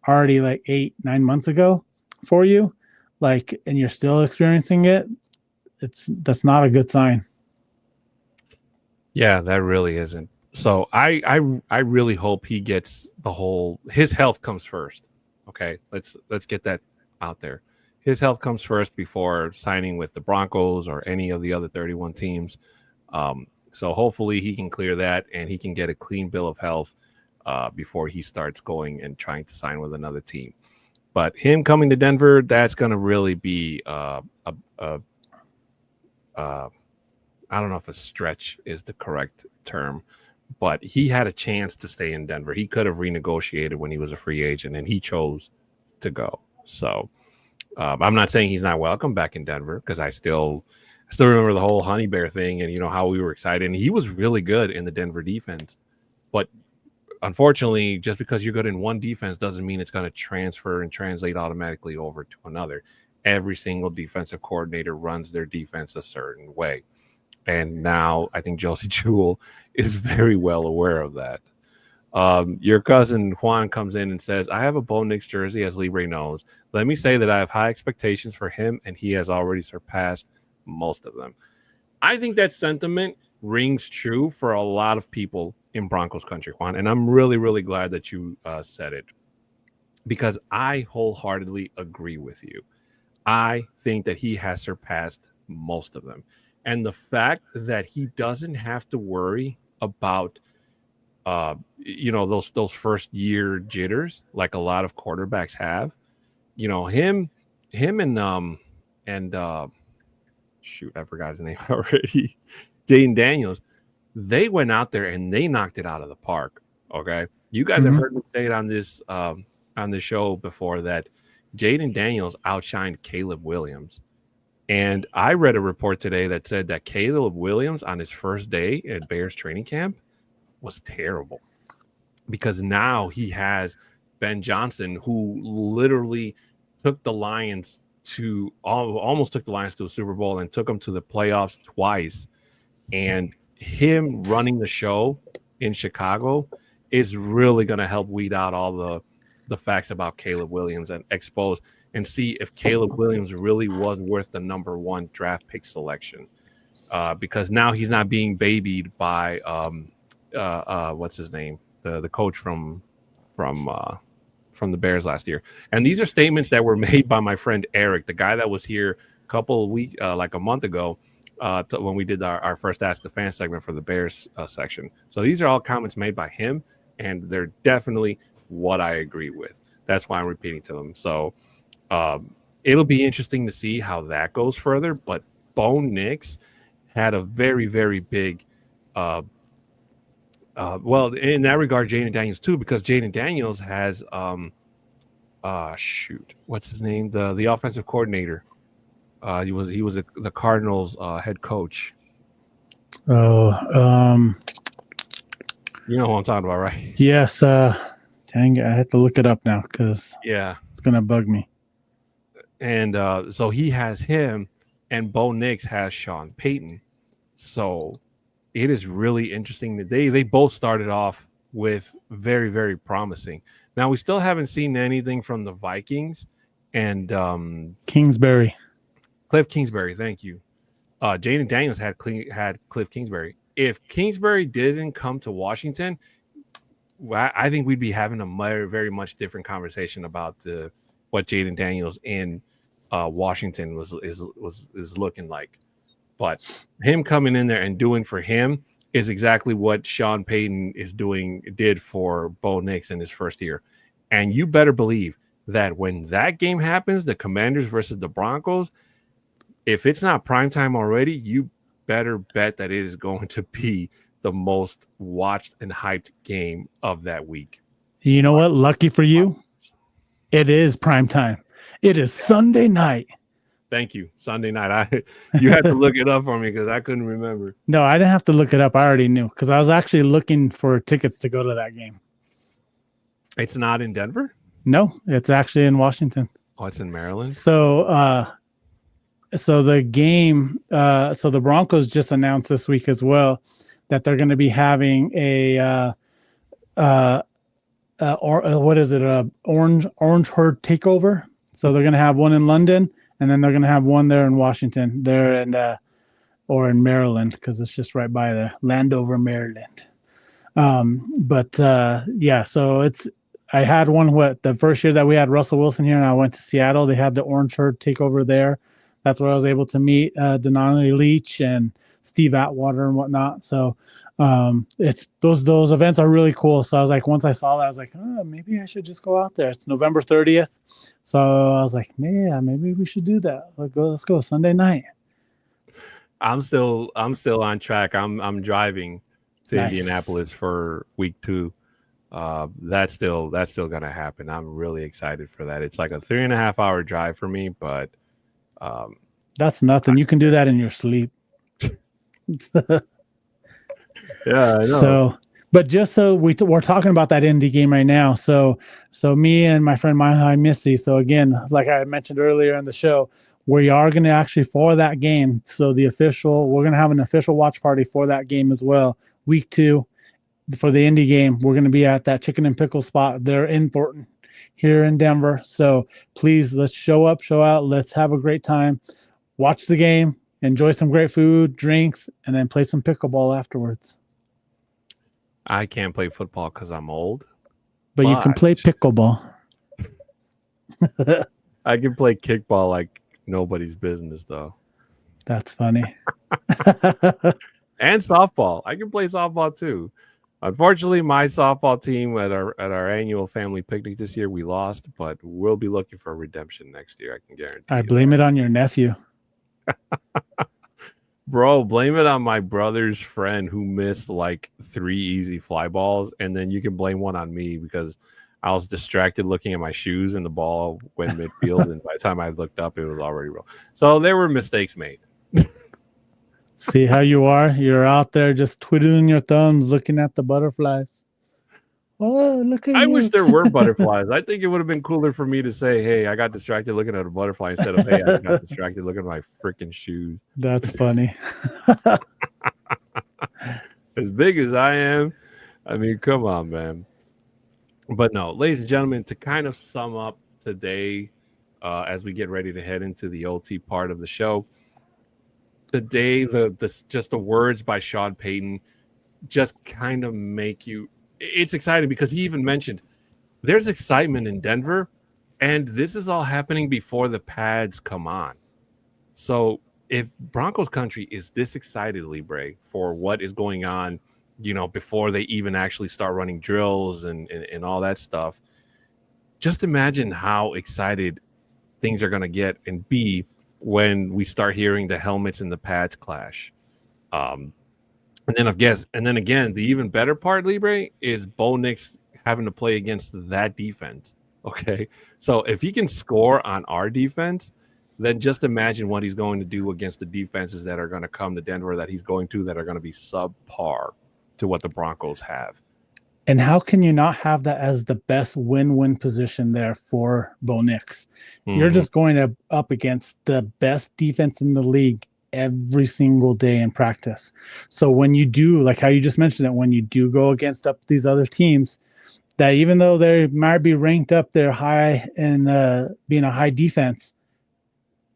already like 8-9 months ago for you, like, and you're still experiencing it, that's not a good sign. Yeah, that really isn't. So I really hope he gets his health comes first. Okay, let's get that out there. His health comes first before signing with the Broncos or any of the other 31 teams. So hopefully he can clear that and he can get a clean bill of health before he starts going and trying to sign with another team. But him coming to Denver, that's going to really be I don't know if a stretch is the correct term, but he had a chance to stay in Denver. He could have renegotiated when he was a free agent, and he chose to go. So I'm not saying he's not welcome back in Denver, because I still remember the whole Honey Bear thing and, how we were excited. And he was really good in the Denver defense. But unfortunately, just because you're good in one defense doesn't mean it's going to transfer and translate automatically over to another. Every single defensive coordinator runs their defense a certain way. And now I think Josie Jewell is very well aware of that. Your cousin Juan comes in and says, I have a Bo Nix jersey, as Libre knows. Let me say that I have high expectations for him, and he has already surpassed most of them. I think that sentiment rings true for a lot of people in Broncos country, Juan, and I'm really, really glad that you said it, because I wholeheartedly agree with you. I think that he has surpassed most of them. And the fact that he doesn't have to worry about those first year jitters like a lot of quarterbacks have. Him and shoot, I forgot his name already. Jaden Daniels, they went out there and they knocked it out of the park. Okay, you guys have heard me say it on this show before that Jaden Daniels outshined Caleb Williams. And I read a report today that said that Caleb Williams on his first day at Bears training camp was terrible, because now he has Ben Johnson, who literally took the Lions to almost took the Lions to a Super Bowl and took them to the playoffs twice. And him running the show in Chicago is really going to help weed out all the facts about Caleb Williams and expose and see if Caleb Williams really was worth the number one draft pick selection, because now he's not being babied by what's his name, the coach from the Bears last year. And these are statements that were made by my friend Eric, the guy that was here a couple of weeks, like a month ago, when we did our first Ask the Fan segment for the Bears section. So these are all comments made by him, and they're definitely what I agree with. That's why I'm repeating to them. So it'll be interesting to see how that goes further. But Bo Nix had a very, very big well, in that regard, Jaden Daniels too, because Jaden Daniels has what's his name? The offensive coordinator. He was the Cardinals head coach. Oh, you know who I'm talking about, right? Yes. Dang it, I have to look it up now because it's gonna bug me. And so he has him, and Bo Nix has Sean Payton. So it is really interesting that they both started off with very, very promising. Now, we still haven't seen anything from the Vikings and Kingsbury. Cliff Kingsbury, thank you. Jaden Daniels had Cliff Kingsbury. If Kingsbury didn't come to Washington, I think we'd be having a very, very much different conversation about what Jaden Daniels in Washington is looking like. But him coming in there and doing for him is exactly what Sean Payton did for Bo Nix in his first year. And you better believe that when that game happens, the Commanders versus the Broncos, if it's not primetime already, you better bet that it is going to be the most watched and hyped game of that week. You know what? Lucky for you, it is prime time. It is Sunday night. Thank you. Sunday night. You had to look it up for me because I couldn't remember. No, I didn't have to look it up. I already knew because I was actually looking for tickets to go to that game. It's not in Denver? No, it's actually in Washington. Oh, it's in Maryland? So the game, so the Broncos just announced this week as well that they're going to be having what is it? Orange herd takeover. So they're going to have one in London, and then they're going to have one there in Washington, there in or in Maryland, because it's just right by there, Landover, Maryland. Yeah, so I had one the first year that we had Russell Wilson here, and I went to Seattle. They had the Orange Herd takeover there. That's where I was able to meet Denali Leach and Steve Atwater and whatnot. So it's those events are really cool. So I was like, once I saw that, I was like, oh, maybe I should just go out there. It's November 30th. So I was like, yeah, maybe we should do that. Let's go Sunday night. I'm still on track. I'm driving to Indianapolis for week 2. That's still gonna happen. I'm really excited for that. It's like a 3.5 hour drive for me, but that's nothing. You can do that in your sleep. Yeah, I know. So, but just so we're talking about that indie game right now. So me and my friend Mahai Missy. So again, like I mentioned earlier in the show, we are going to actually for that game. So we're going to have an official watch party for that game as well. Week 2 for the indie game. We're going to be at that Chicken and Pickle spot there in Thornton here in Denver. So please, let's show up, show out. Let's have a great time. Watch the game, enjoy some great food, drinks, and then play some pickleball afterwards. I can't play football because I'm old. But you can play pickleball. I can play kickball like nobody's business, though. That's funny. And softball. I can play softball, too. Unfortunately, my softball team at our annual family picnic this year, we lost, but we'll be looking for redemption next year. I can guarantee. I blame it on your nephew. Bro, blame it on my brother's friend who missed like 3 easy fly balls, and then you can blame one on me because I was distracted looking at my shoes and the ball went midfield, and by the time I looked up, it was already rolled. So there were mistakes made. See how you are? You're out there just twiddling your thumbs, looking at the butterflies. Oh, look at you. I wish there were butterflies. I think it would have been cooler for me to say, hey, I got distracted looking at a butterfly instead of, hey, I got distracted looking at my freaking shoes. That's funny. As big as I am, I mean, come on, man. But no, ladies and gentlemen, to kind of sum up today as we get ready to head into the OT part of the show, today, just the words by Sean Payton just kind of make you... It's exciting because he even mentioned there's excitement in Denver, and this is all happening before the pads come on. So if Broncos Country is this excited, Libre, for what is going on, before they even actually start running drills and all that stuff, just imagine how excited things are going to get and be when we start hearing the helmets and the pads clash. And then again, the even better part, Libre, is Bo Nix having to play against that defense. Okay, so if he can score on our defense, then just imagine what he's going to do against the defenses that are going to come to Denver that are going to be subpar to what the Broncos have. And how can you not have that as the best win-win position there for Bo Nix? Mm-hmm. You're just going up against the best defense in the league every single day in practice. So when you do, like how you just mentioned it, when you do go against up these other teams, that even though they might be ranked up there high in being a high defense,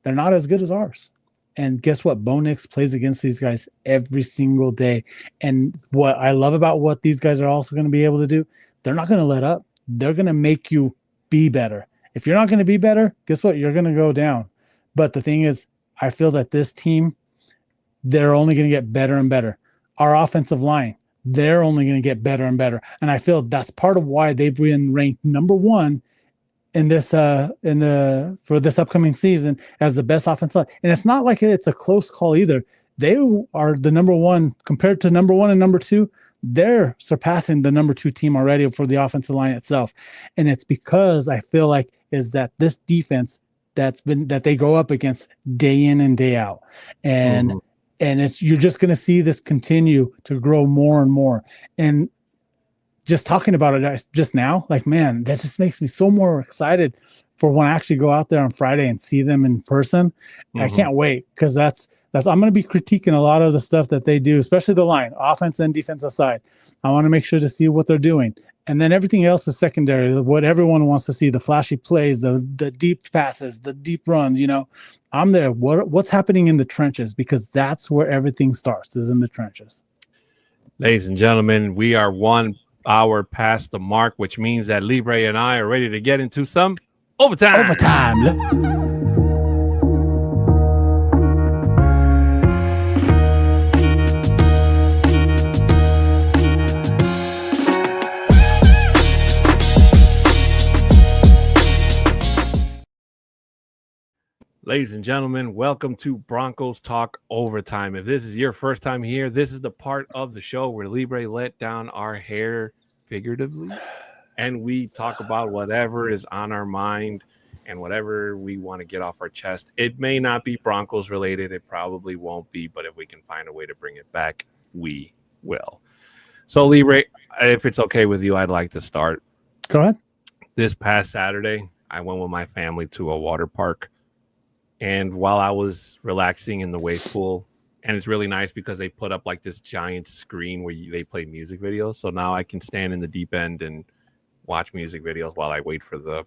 they're not as good as ours. And guess what? Bo Nix plays against these guys every single day. And what I love about what these guys are also going to be able to do, they're not going to let up. They're going to make you be better. If you're not going to be better, guess what? You're going to go down. But the thing is, I feel that this team, they're only going to get better and better. Our offensive line, they're only going to get better and better. And I feel that's part of why they've been ranked number one in this for this upcoming season as the best offensive line. And it's not like it's a close call either. They are the number one compared to number one and number two. They're surpassing the number two team already for the offensive line itself. And it's because I feel like is that this defense that they go up against day in and day out. And you're just going to see this continue to grow more and more. And just talking about it just now, like, man, that just makes me so more excited for when I actually go out there on Friday and see them in person. I can't wait, because that's I'm going to be critiquing a lot of the stuff that they do, especially the line, offense and defensive side. I want to make sure to see what they're doing. And then everything else is secondary, what everyone wants to see, the flashy plays, the deep passes, the deep runs. I'm there. What's happening in the trenches? Because that's where everything starts, is in the trenches. Ladies and gentlemen, we are 1 hour past the mark, which means that Libre and I are ready to get into some overtime. Ladies and gentlemen, welcome to Broncos Talk Overtime. If this is your first time here, this is the part of the show where Libre let down our hair figuratively, and we talk about whatever is on our mind and whatever we want to get off our chest. It may not be Broncos related. It probably won't be, but if we can find a way to bring it back, we will. So, Libre, if it's okay with you, I'd like to start. Go ahead. This past Saturday, I went with my family to a water park. And while I was relaxing in the wave pool, and it's really nice because they put up like this giant screen where they play music videos. So now I can stand in the deep end and watch music videos while I wait for the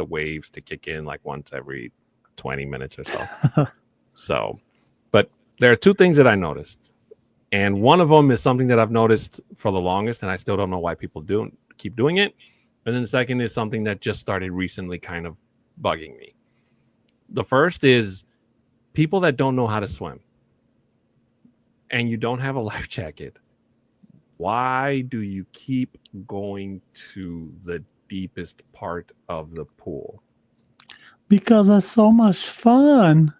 waves to kick in like once every 20 minutes or so. But there are two things that I noticed. And one of them is something that I've noticed for the longest, and I still don't know why people keep doing it. And then the second is something that just started recently kind of bugging me. The first is people that don't know how to swim and you don't have a life jacket. Why do you keep going to the deepest part of the pool? Because it's so much fun.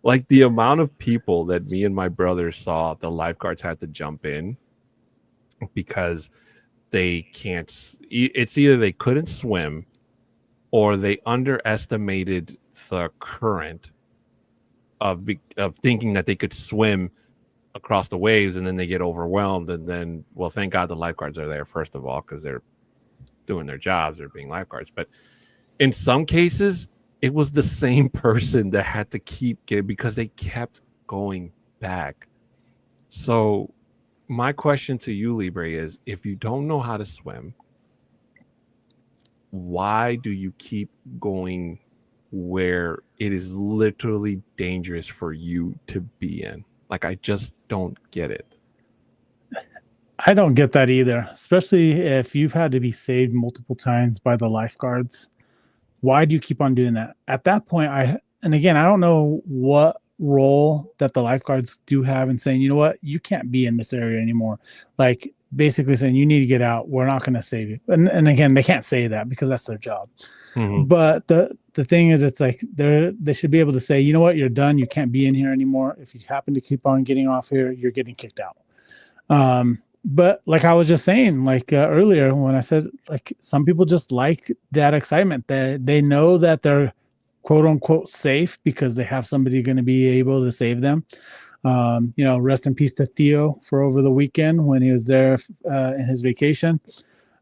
Like the amount of people that me and my brother saw, the lifeguards had to jump in because they can't. It's either they couldn't swim or they underestimated the current of thinking that they could swim across the waves, and then they get overwhelmed. And then, well, thank God the lifeguards are there, first of all, because they're doing their jobs. They're being lifeguards. But in some cases, it was the same person that had to keep getting, because they kept going back. So my question to you, Libre, is if you don't know how to swim, why do you keep going where it is literally dangerous for you to be in? Like, I just don't get it. I don't get that either, especially if you've had to be saved multiple times by the lifeguards. Why do you keep on doing that? At that point, and again, I don't know what role that the lifeguards do have in saying, you know what, you can't be in this area anymore. Like, basically saying you need to get out. We're not going to save you. And again, they can't say that because that's their job. But the thing is, it's like they should be able to say, you know what, you're done. You can't be in here anymore. If you happen to keep on getting off here, you're getting kicked out. But like I was just saying, like earlier when I said, like, some people just like that excitement, that they know that they're quote unquote safe because they have somebody going to be able to save them. Rest in peace to Theo for over the weekend when he was there in his vacation.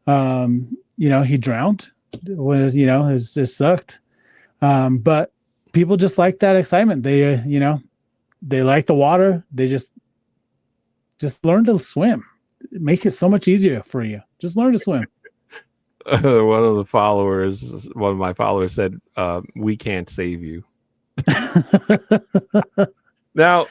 He drowned. It sucked. But people just like that excitement. They, they like the water. They just learn to swim. Make it so much easier for you. Just learn to swim. One of my followers said, we can't save you. Now,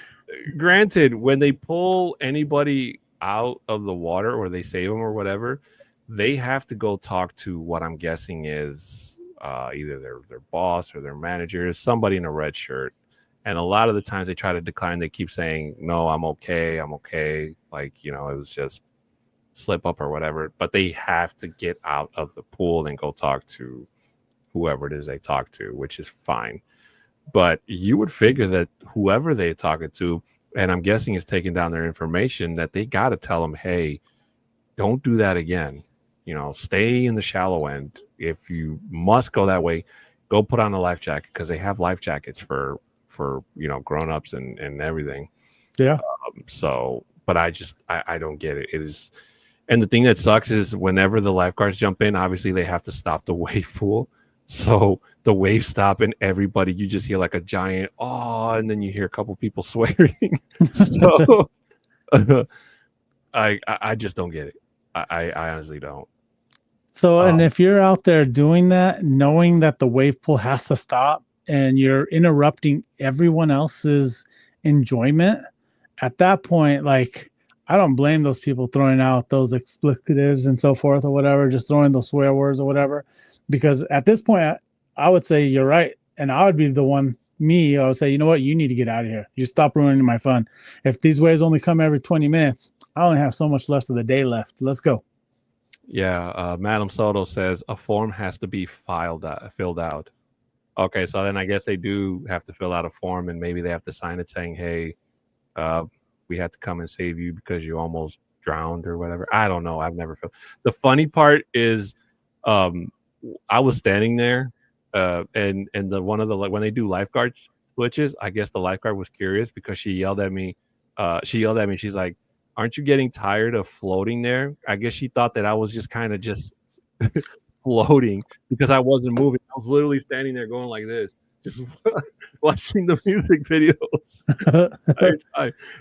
granted, when they pull anybody out of the water or they save them or whatever, they have to go talk to what I'm guessing is either their boss or their manager, somebody in a red shirt. And a lot of the times they try to decline. They keep saying, "No, I'm okay. I'm okay." Like, it was just slip up or whatever. But they have to get out of the pool and go talk to whoever it is they talk to, which is fine. But you would figure that whoever they're talking to, and I'm guessing is taking down their information, that they got to tell them, "Hey, don't do that again. Stay in the shallow end. If you must go that way, go put on a life jacket," because they have life jackets for grown-ups and everything. Yeah. So, but I don't get it. It is, and the thing that sucks is whenever the lifeguards jump in, obviously they have to stop the wave pool. So the waves stop and everybody, you just hear like a giant and then you hear a couple people swearing. So I just don't get it. I honestly don't. So, and if you're out there doing that, knowing that the wave pool has to stop and you're interrupting everyone else's enjoyment, at that point, like, I don't blame those people throwing out those expletives and so forth or whatever, just throwing those swear words or whatever, because at this point, I would say you're right. And I would be the one, I would say, you know what, you need to get out of here. You stop ruining my fun. If these waves only come every 20 minutes, I only have so much left of the day left. Let's go. Yeah, Madam Soto says a form has to be filled out. Okay, so then I guess they do have to fill out a form, and maybe they have to sign it saying, "Hey, we had to come and save you because you almost drowned," or whatever. I don't know. I've never felt. The funny part is, I was standing there, and when they do lifeguard switches, I guess the lifeguard was curious because she yelled at me. She's like, "Aren't you getting tired of floating there?" I guess she thought that I was just kind of just floating because I wasn't moving. I was literally standing there going like this, just watching the music videos.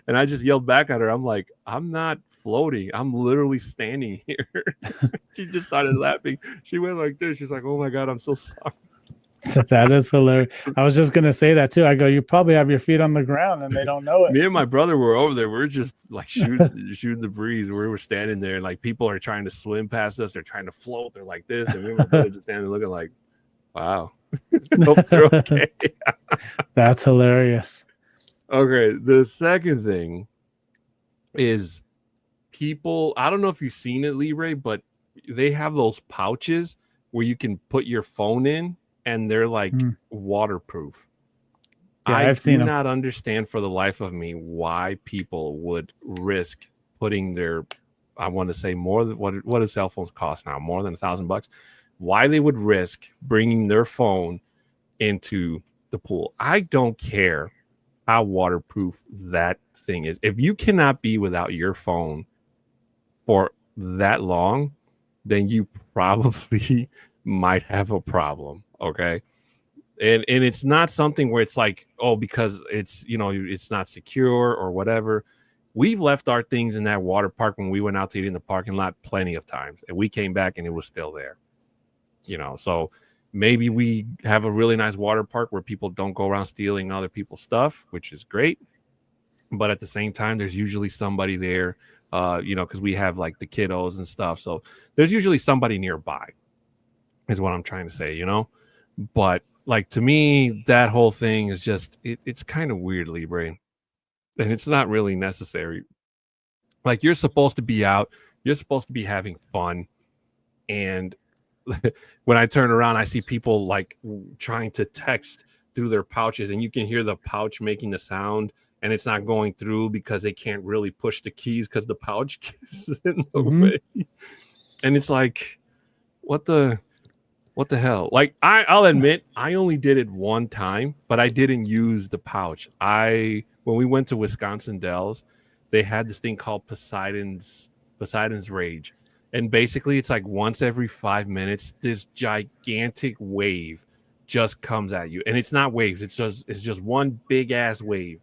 And I just yelled back at her. I'm like, "I'm not floating. I'm literally standing here." She just started laughing. She went like this. She's like, "Oh my God, I'm so sorry." That is hilarious. I was just gonna say that too. I go, you probably have your feet on the ground and they don't know it. Me and my brother were over there. We're just like shooting the breeze. We were standing there, and like people are trying to swim past us. They're trying to float. They're like this, and we were just standing looking like, "Wow, hope they're okay." That's hilarious. Okay, the second thing is people. I don't know if you've seen it, Libre, but they have those pouches where you can put your phone in, and they're like waterproof. Yeah, I've seen them. I do not understand for the life of me why people would risk putting their, I want to say more than what do cell phones cost now? More than $1,000. Why they would risk bringing their phone into the pool. I don't care how waterproof that thing is. If you cannot be without your phone for that long, then you probably might have a problem. Okay. And it's not something where it's like, oh, because it's, it's not secure or whatever. We've left our things in that water park when we went out to eat in the parking lot plenty of times, and we came back and it was still there. So maybe we have a really nice water park where people don't go around stealing other people's stuff, which is great. But at the same time, there's usually somebody there, because we have like the kiddos and stuff. So there's usually somebody nearby is what I'm trying to say, But like, to me, that whole thing is just, it's kind of weird, Libre. And it's not really necessary. Like, you're supposed to be out. You're supposed to be having fun. And when I turn around, I see people like trying to text through their pouches, and you can hear the pouch making the sound, and it's not going through because they can't really push the keys because the pouch is in the way. And it's like, what the hell? Like, I'll admit, I only did it one time, but I didn't use the pouch. When we went to Wisconsin Dells, they had this thing called Poseidon's Rage. And basically, it's like once every 5 minutes, this gigantic wave just comes at you. And it's not waves. It's just one big ass wave.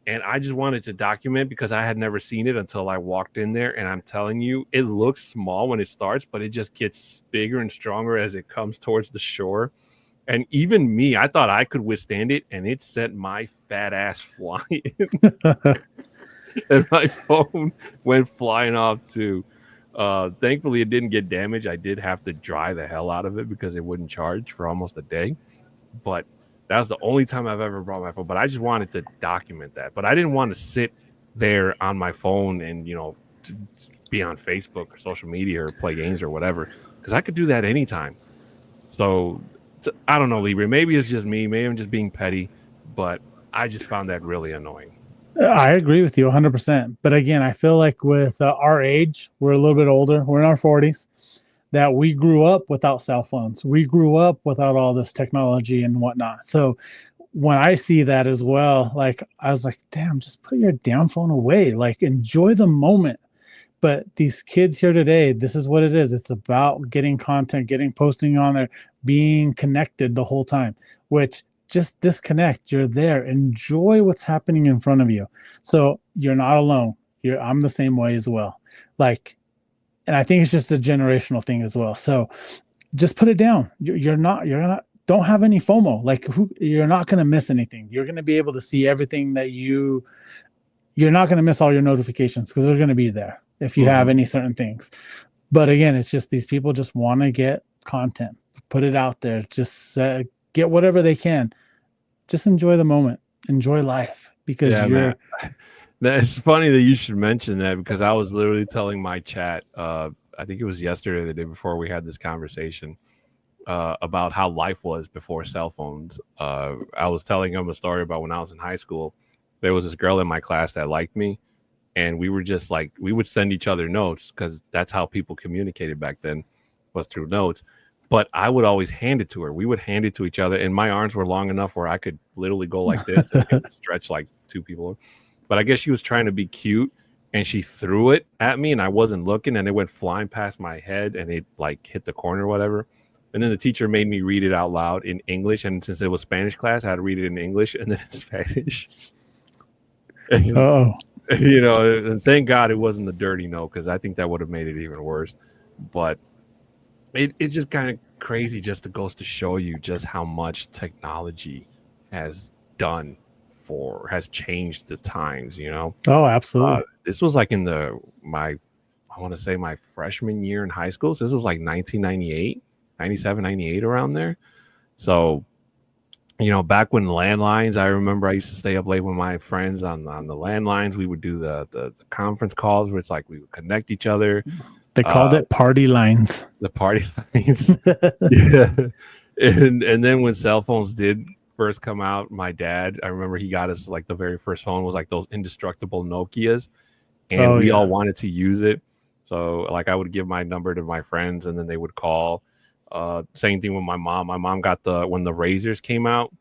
And I just wanted to document because I had never seen it until I walked in there. And I'm telling you, it looks small when it starts, but it just gets bigger and stronger as it comes towards the shore. And even me, I thought I could withstand it, and it sent my fat ass flying. And my phone went flying off too. Thankfully, it didn't get damaged. I did have to dry the hell out of it because it wouldn't charge for almost a day. But that was the only time I've ever brought my phone. But I just wanted to document that. But I didn't want to sit there on my phone and, be on Facebook or social media or play games or whatever, because I could do that anytime. So I don't know, Libre. Maybe it's just me. Maybe I'm just being petty. But I just found that really annoying. I agree with you 100%. But again, I feel like with our age, we're a little bit older. We're in our 40s. That we grew up without cell phones. We grew up without all this technology and whatnot. So when I see that as well, like I was like, damn, just put your damn phone away. Like enjoy the moment. But these kids here today, this is what it is. It's about getting content, posting on there, being connected the whole time, which just disconnect. You're there. Enjoy what's happening in front of you. So you're not alone. I'm the same way as well. Like, and I think it's just a generational thing as well. So just put it down. You're not, don't have any FOMO. Like you're not going to miss anything. You're going to be able to see everything that you're not going to miss all your notifications because they're going to be there if you have any certain things. But again, it's just these people just want to get content, put it out there, just get whatever they can. Just enjoy the moment, enjoy life because you're. It's funny that you should mention that because I was literally telling my chat, I think it was yesterday, the day before we had this conversation about how life was before cell phones. I was telling them a story about when I was in high school. There was this girl in my class that liked me, and we were just like, we would send each other notes because that's how people communicated back then, was through notes. But I would always hand it to her. We would hand it to each other, and my arms were long enough where I could literally go like this and stretch like two people. But I guess she was trying to be cute, and she threw it at me, and I wasn't looking, and it went flying past my head, and it like hit the corner or whatever. And then the teacher made me read it out loud in English, and since it was Spanish class, I had to read it in English and then in Spanish. Oh, and thank God it wasn't the dirty note because I think that would have made it even worse. But it's just kind of crazy, just it goes to show you just how much technology has changed the times, Oh, absolutely. This was like in I want to say my freshman year in high school. So this was like 1998, 97, 98, around there. So, back when landlines, I remember I used to stay up late with my friends on the landlines. We would do the conference calls where it's like we would connect each other. They called it party lines. The party lines. Yeah. And then when cell phones did first come out, my dad, I remember he got us like the very first phone was like those indestructible Nokias, and we all wanted to use it. So like I would give my number to my friends and then they would call. Same thing with my mom. My mom got when the razors came out.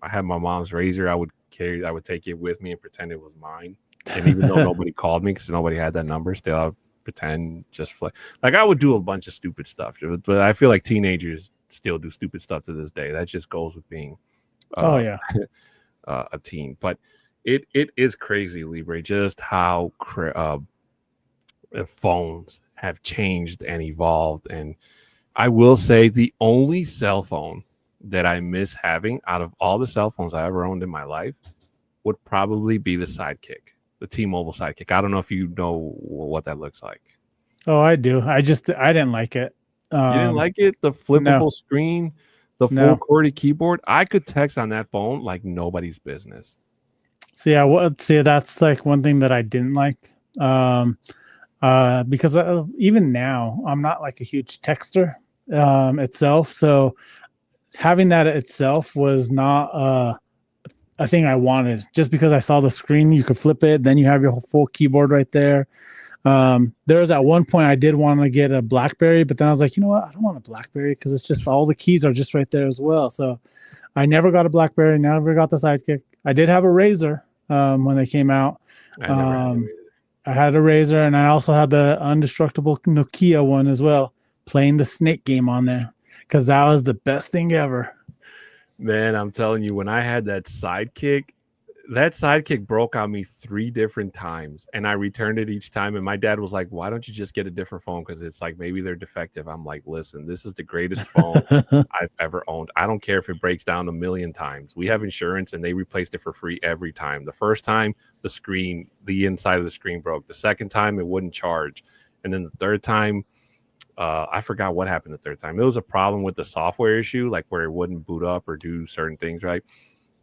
I had my mom's razor. I would take it with me and pretend it was mine. And even though nobody called me because nobody had that number, still I would pretend just like I would do a bunch of stupid stuff. But I feel like teenagers still do stupid stuff to this day. That just goes with being a teen. But it is crazy, Libre, just how phones have changed and evolved. And I will say the only cell phone that I miss having out of all the cell phones I ever owned in my life would probably be the Sidekick, the T-Mobile Sidekick. I don't know if you know what that looks like. Oh, I do. I didn't like it. You didn't like it? The flippable screen, the full QWERTY keyboard. I could text on that phone like nobody's business. See, that's like one thing that I didn't like. Because even now I'm not like a huge texter itself. So having that itself was not a thing I wanted, just because I saw the screen, you could flip it, then you have your full keyboard right there. There was at one point I did want to get a BlackBerry, but then I was like, you know what? I don't want a BlackBerry because it's just all the keys are just right there as well. So I never got a BlackBerry, never got the Sidekick. I did have a Razor when they came out. I had a Razor, and I also had the indestructible Nokia one as well, playing the Snake game on there because that was the best thing ever. Man, I'm telling you, when I had that Sidekick broke on me 3 different times, and I returned it each time. And my dad was like, "Why don't you just get a different phone? Because it's like maybe they're defective." I'm like, "Listen, this is the greatest phone I've ever owned. I don't care if it breaks down 1,000,000 times. We have insurance, and they replaced it for free every time. The first time, the inside of the screen broke. The second time, it wouldn't charge, And then the third time, I forgot what happened the third time. It was a problem with the software issue, like where it wouldn't boot up or do certain things, right?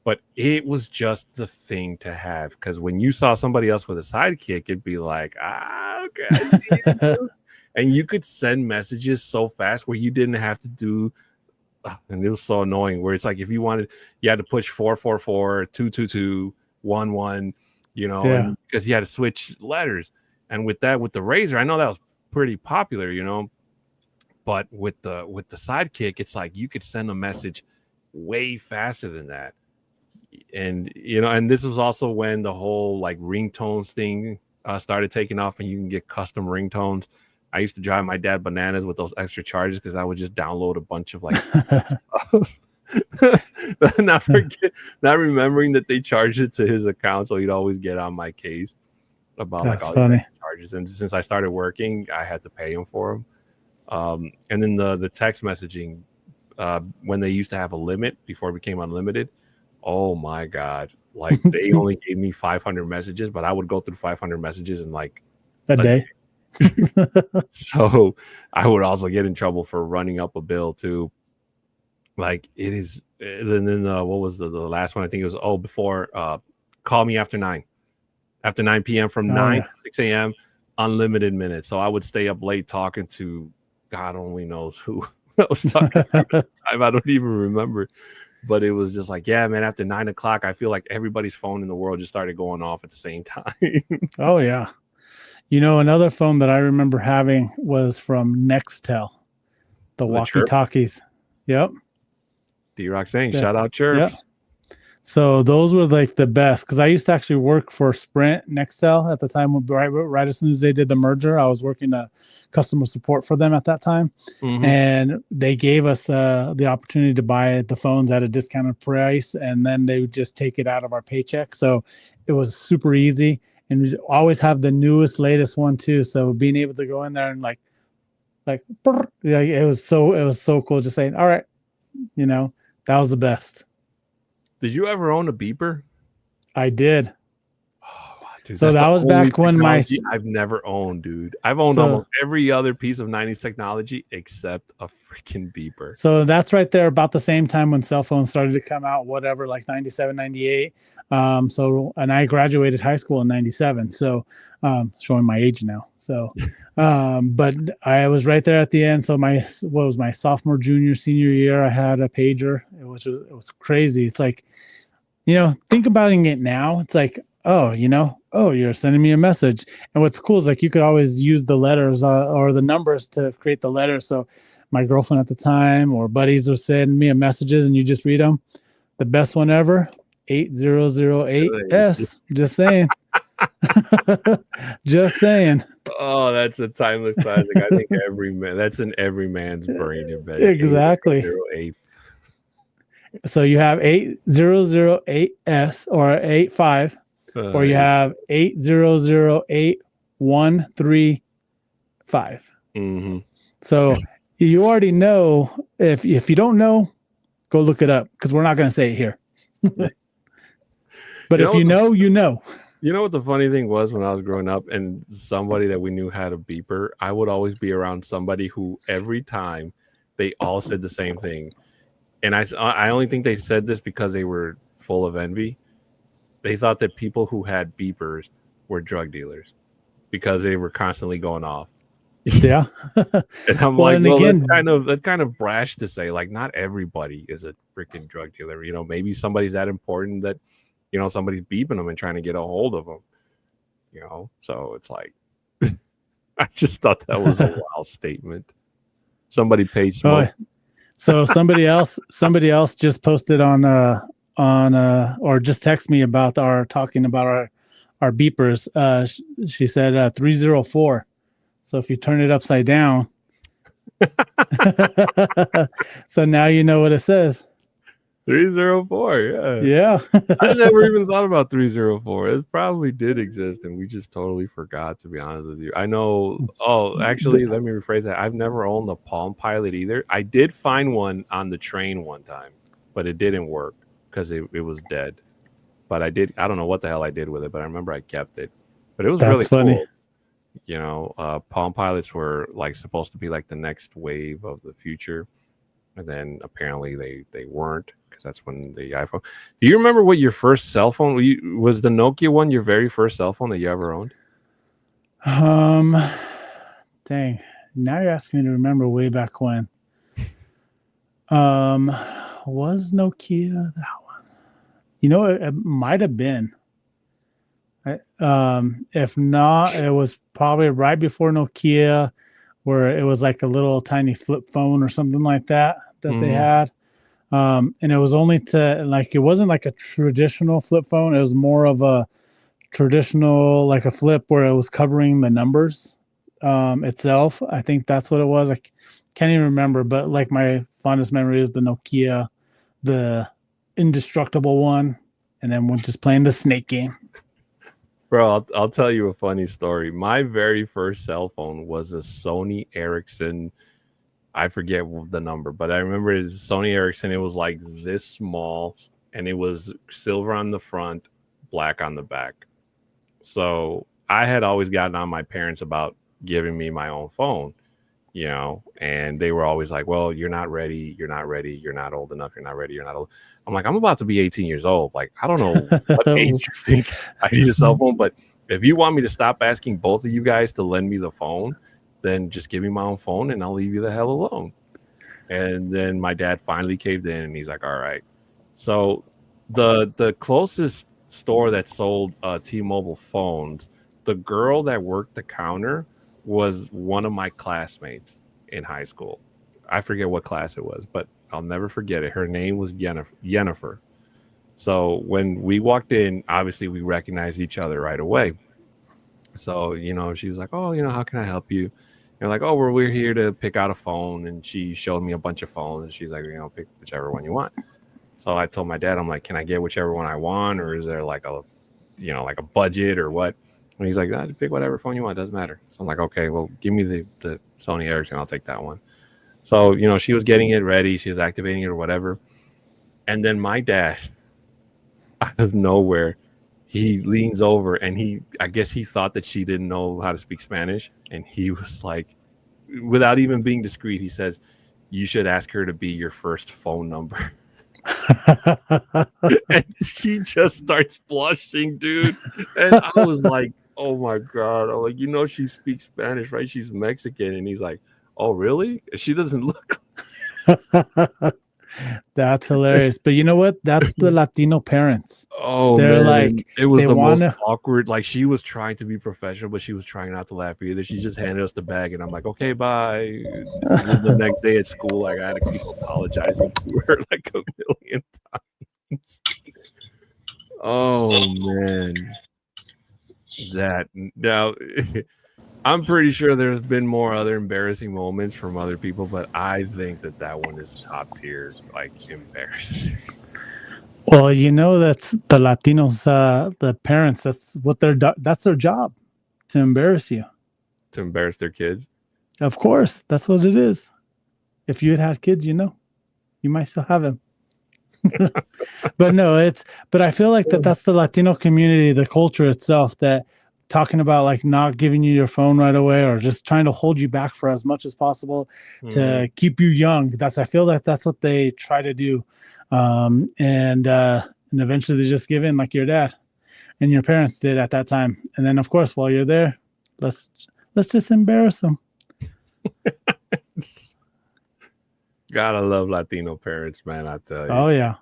But it was just the thing to have, because when you saw somebody else with a sidekick, it'd be like, okay, I see it, dude. And you could send messages so fast where you didn't have to do, and it was so annoying, where it's like if you wanted, you had to push 444, 222, 11, you know, Yeah. because you had to switch letters. And with that, with the Razor, I know that was pretty popular, you know, but with the sidekick, it's like you could send a message way faster than that. And you know, and this was also when the whole like ringtones thing started taking off, and you can get custom ringtones. I used to drive my dad bananas with those extra charges because I would just download a bunch of like stuff. not remembering that they charged it to his account, so he'd always get on my case about That's like all funny. these charges. And since I started working, I had to pay him for them. And then the text messaging, when they used to have a limit before it became unlimited. Oh my God. Like they only gave me 500 messages, but I would go through 500 messages in like A day. So I would also get in trouble for running up a bill too. Like it is. And then what was the last one? I think it was before call me after 9 p.m. from 9 to 6 a.m. unlimited minutes. So I would stay up late talking to God only knows who I was talking to at the time. I don't even remember. But it was just like, yeah, man, after 9 o'clock, I feel like everybody's phone in the world just started going off at the same time. Oh, yeah. You know, another phone that I remember having was from Nextel, the walkie-talkies. Yep. D-Rock saying, Yeah. shout out Chirps. Yep. So those were like the best, because I used to actually work for Sprint Nextel at the time. Right as soon as they did the merger, I was working customer support for them at that time. Mhm. And they gave us the opportunity to buy the phones at a discounted price, and then they would just take it out of our paycheck. So it was super easy, and we always have the newest, latest one too. So being able to go in there and like it was so cool, just saying, all right, you know, that was the best. Did you ever own a beeper? I did. Oh, dude, So that's that the was only back when my technology I've never owned, dude. I've owned almost every other piece of 90s technology except a freaking beeper. So that's right there about the same time when cell phones started to come out, whatever, like 97, 98. And I graduated high school in 97. So showing my age now. So, but I was right there at the end. So my sophomore, junior, senior year, I had a pager. It was crazy. It's like, you know, think about it now. It's like, you're sending me a message. And what's cool is like you could always use the letters or the numbers to create the letters. So my girlfriend at the time or buddies will send me messages and you just read them. The best one ever, 8008S. Just saying. Just saying. Oh, that's a timeless classic. I think that's in every man's brain. Exactly. 8008. So you have 8008S or 85, or you have 8008135. Mm-hmm. So you already know. If you don't know, go look it up, because we're not going to say it here. But if you know, you know. You know what the funny thing was when I was growing up and somebody that we knew had a beeper, I would always be around somebody who every time they all said the same thing. And I only think they said this because they were full of envy. They thought that people who had beepers were drug dealers because they were constantly going off. Yeah. And I'm that's kind of brash to say. Like, not everybody is a freaking drug dealer. You know, maybe somebody's that important that, you know, somebody's beeping them and trying to get a hold of them. You know, so it's like, I just thought that was a wild statement. Somebody paid smoke. So somebody else just posted on or just text me about talking about our beepers. She said 304. So if you turn it upside down, so now you know what it says. 304, yeah. Yeah. I never even thought about 304. It probably did exist and we just totally forgot, to be honest with you. I know. Oh, actually, let me rephrase that. I've never owned the Palm Pilot either. I did find one on the train one time, but it didn't work because it was dead. But I don't know what the hell I did with it, but I remember I kept it. But it was really funny. cool. Palm Pilots were like supposed to be like the next wave of the future, and then apparently they weren't, because that's when the iPhone. Do you remember what your first cell phone was? The Nokia one your very first cell phone that you ever owned? Um, dang. Now you're asking me to remember way back when. Um, was Nokia that one? It might have been. If not, it was probably right before Nokia, where it was like a little tiny flip phone or something like that they had. And it was only it wasn't like a traditional flip phone. It was more of a traditional, like a flip where it was covering the numbers itself. I think that's what it was. I can't even remember, but like my fondest memory is the Nokia, the indestructible one, and then we're just playing the snake game. Bro, I'll tell you a funny story. My very first cell phone was a Sony Ericsson. I forget the number, but I remember it was Sony Ericsson. It was like this small, and it was silver on the front, black on the back. So I had always gotten on my parents about giving me my own phone, and they were always like, well, you're not ready. You're not ready. You're not old enough. You're not ready. You're not old. I'm like, I'm about to be 18 years old. Like, I don't know what age you think I need a cell phone, but if you want me to stop asking both of you guys to lend me the phone, then just give me my own phone and I'll leave you the hell alone. And then my dad finally caved in, and he's like, all right. So the closest store that sold T-Mobile phones, the girl that worked the counter was one of my classmates in high school. I forget what class it was, but I'll never forget it. Her name was Jennifer. So when we walked in, obviously we recognized each other right away. So, she was like, oh, how can I help you? And like, oh, we're here to pick out a phone. And she showed me a bunch of phones. And she's like, pick whichever one you want. So I told my dad, I'm like, can I get whichever one I want? Or is there like a budget or what? And he's like, pick whatever phone you want. Doesn't matter. So I'm like, okay, well, give me the Sony Ericsson. I'll take that one. So, she was getting it ready. She was activating it or whatever. And then my dad, out of nowhere, he leans over and I guess he thought that she didn't know how to speak Spanish. And he was like, without even being discreet, he says, you should ask her to be your first phone number. And she just starts blushing, dude. And I was like, oh my God. I'm like, she speaks Spanish, right? She's Mexican. And he's like, oh, really? She doesn't look. That's hilarious. But you know what? That's the Latino parents. Oh, they're man. like, it was the most awkward. Like, she was trying to be professional, but she was trying not to laugh either. She just handed us the bag, and I'm like, okay, bye. The next day at school, like, I had to keep apologizing to her like a million times. Oh, man. Now, I'm pretty sure there's been more other embarrassing moments from other people, but I think that one is top tier, like, embarrassing. Well, that's the Latinos, the parents. That's their job, to embarrass you, to embarrass their kids. Of course, that's what it is. If you had kids, you might still have them. But no, but I feel like that's the Latino community, the culture itself, that talking about like not giving you your phone right away or just trying to hold you back for as much as possible to keep you young. I feel like that's what they try to do. And eventually they just give in, like your dad and your parents did at that time. And then of course, while you're there, let's just embarrass them. Gotta love Latino parents, man, I tell you. Oh yeah.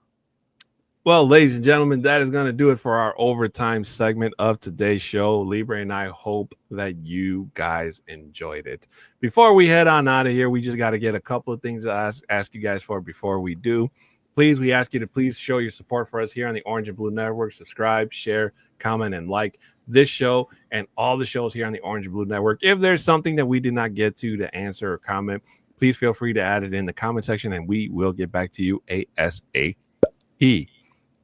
Well, ladies and gentlemen, that is going to do it for our overtime segment of today's show. Libre and I hope that you guys enjoyed it. Before we head on out of here, we just got to get a couple of things to ask you guys for before we do. We ask you to please show your support for us here on the Orange and Blue Network. Subscribe, share, comment, and like this show and all the shows here on the Orange and Blue Network. If there's something that we did not get to answer or comment, please feel free to add it in the comment section, and we will get back to you ASAP.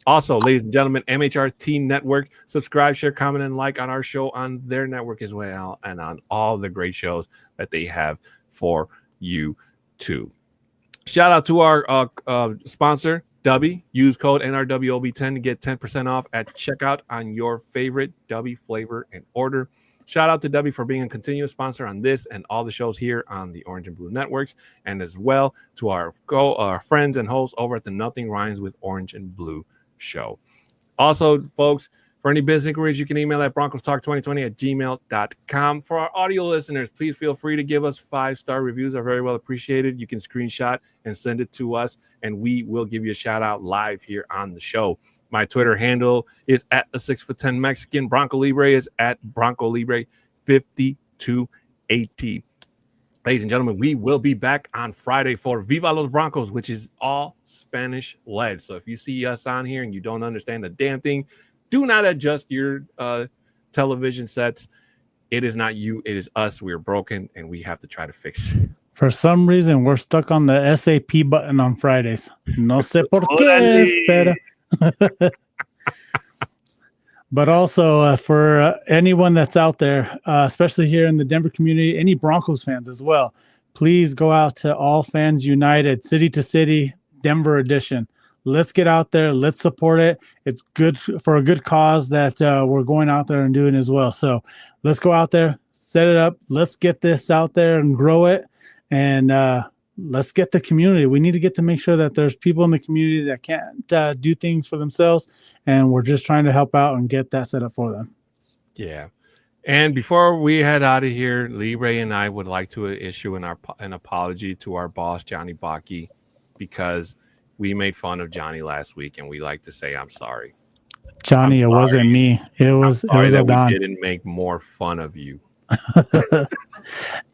Also, ladies and gentlemen, MHRT Network, subscribe, share, comment, and like on our show on their network as well, and on all the great shows that they have for you too. Shout out to our sponsor, Dubby. Use code NRWOB10 to get 10% off at checkout on your favorite Dubby flavor and order. Shout out to Debbie for being a continuous sponsor on this and all the shows here on the Orange and Blue Networks, and as well to our friends and hosts over at the Nothing Rhymes with Orange and Blue show. Also, folks, for any business inquiries, you can email at broncostalk2020@gmail.com. For our audio listeners, please feel free to give us 5-star reviews. Are very well appreciated. You can screenshot and send it to us, and we will give you a shout out live here on the show. My Twitter handle is at the 6'10" Mexican. Bronco Libre is at Bronco Libre 5280. Ladies and gentlemen, we will be back on Friday for Viva los Broncos, which is all Spanish led. So if you see us on here and you don't understand a damn thing, do not adjust your television sets. It is not you. It is us. We're broken, and we have to try to fix it. For some reason, we're stuck on the SAP button on Fridays. No sé por qué, pero... But also for anyone that's out there, especially here in the Denver community, any Broncos fans as well, please go out to All Fans United, City to City, Denver edition. Let's get out there. Let's support it. It's good for a good cause that we're going out there and doing as well. So let's go out there, set it up. Let's get this out there and grow it. And let's get the community. We need to get to make sure that there's people in the community that can't do things for themselves. And we're just trying to help out and get that set up for them. Yeah. And before we head out of here, Libre and I would like to issue an apology to our boss, Johnny Baki, because we made fun of Johnny last week, and we like to say, I'm sorry. Johnny, it wasn't me. It was Adan. We didn't make more fun of you.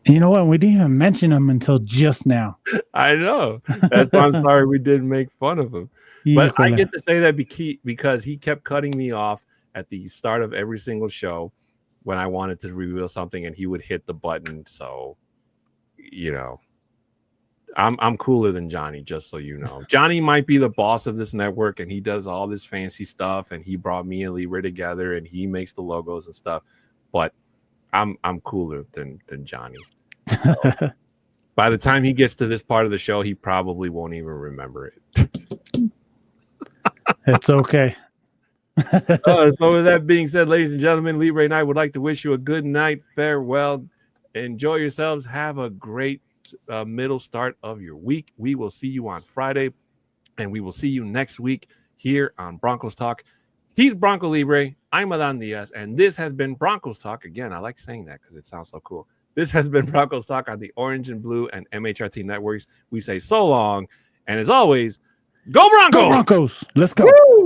You know what? We didn't even mention him until just now. I know. That's why I'm sorry we didn't make fun of him. But I get to say that because he kept cutting me off at the start of every single show when I wanted to reveal something, and he would hit the button. So, you know, I'm cooler than Johnny, just so you know. Johnny might be the boss of this network, and he does all this fancy stuff, and he brought me and Libre together, and he makes the logos and stuff. But I'm cooler than Johnny. So, by the time he gets to this part of the show, he probably won't even remember it. It's okay. So with that being said, ladies and gentlemen, Libre and I would like to wish you a good night. Farewell. Enjoy yourselves. Have a great middle start of your week. We will see you on Friday, and we will see you next week here on Broncos Talk. He's Bronco Libre. I'm Adan Diaz, and this has been Broncos Talk. Again, I like saying that because it sounds so cool. This has been Broncos Talk on the Orange and Blue and MHRT networks. We say so long, and as always, go Broncos! Go Broncos! Let's go! Woo!